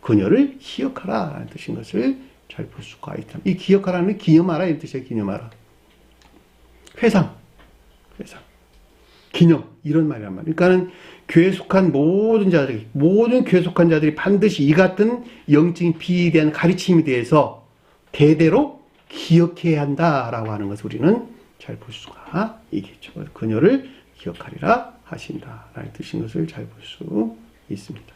그녀를 기억하라 라는 뜻인 것을 잘 볼 수가 있다. 이 기억하라는 기념하라 이런 뜻이에요. 기념하라. 회상. 기념. 이런 말이란 말이에요. 그러니까는 교회에 속한 모든 교회에 속한 자들이 반드시 이 같은 영적인 비에 대한 가르침에 대해서 대대로 기억해야 한다라고 하는 것을 우리는 잘 볼 수가 있겠죠. 그녀를 기억하리라 하신다라는 뜻인 것을 잘 볼 수 있습니다.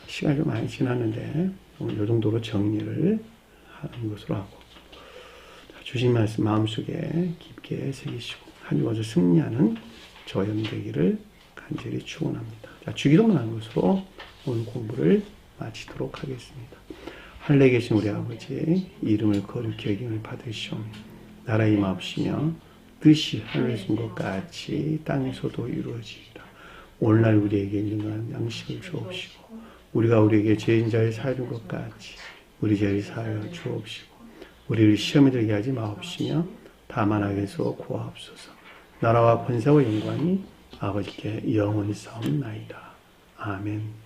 시간이 좀 많이 지났는데 오늘 이 정도로 정리를 하는 것으로 하고, 주신 말씀 마음속에 깊게 새기시고 한 주간도 승리하는 저염 되기를 간절히 축원합니다. 주기도문 하는 것으로 오늘 공부를 마치도록 하겠습니다. 하늘에 계신 우리 아버지, 이름을 거룩히 여김을 받으시오며 나라의 임하옵시며 뜻이 하늘에서 온 것 같이 땅에서도 이루어지리라. 오늘날 우리에게 일용할 양식을 주옵시고 우리가 우리에게 죄인 자를 사하는 것 같이 우리 죄를 사하여 주옵시고 우리를 시험에 들게 하지 마옵시며 다만 악에서 구하옵소서. 나라와 권세와 영광이 아버지께 영원히 싸움나이다. 아멘.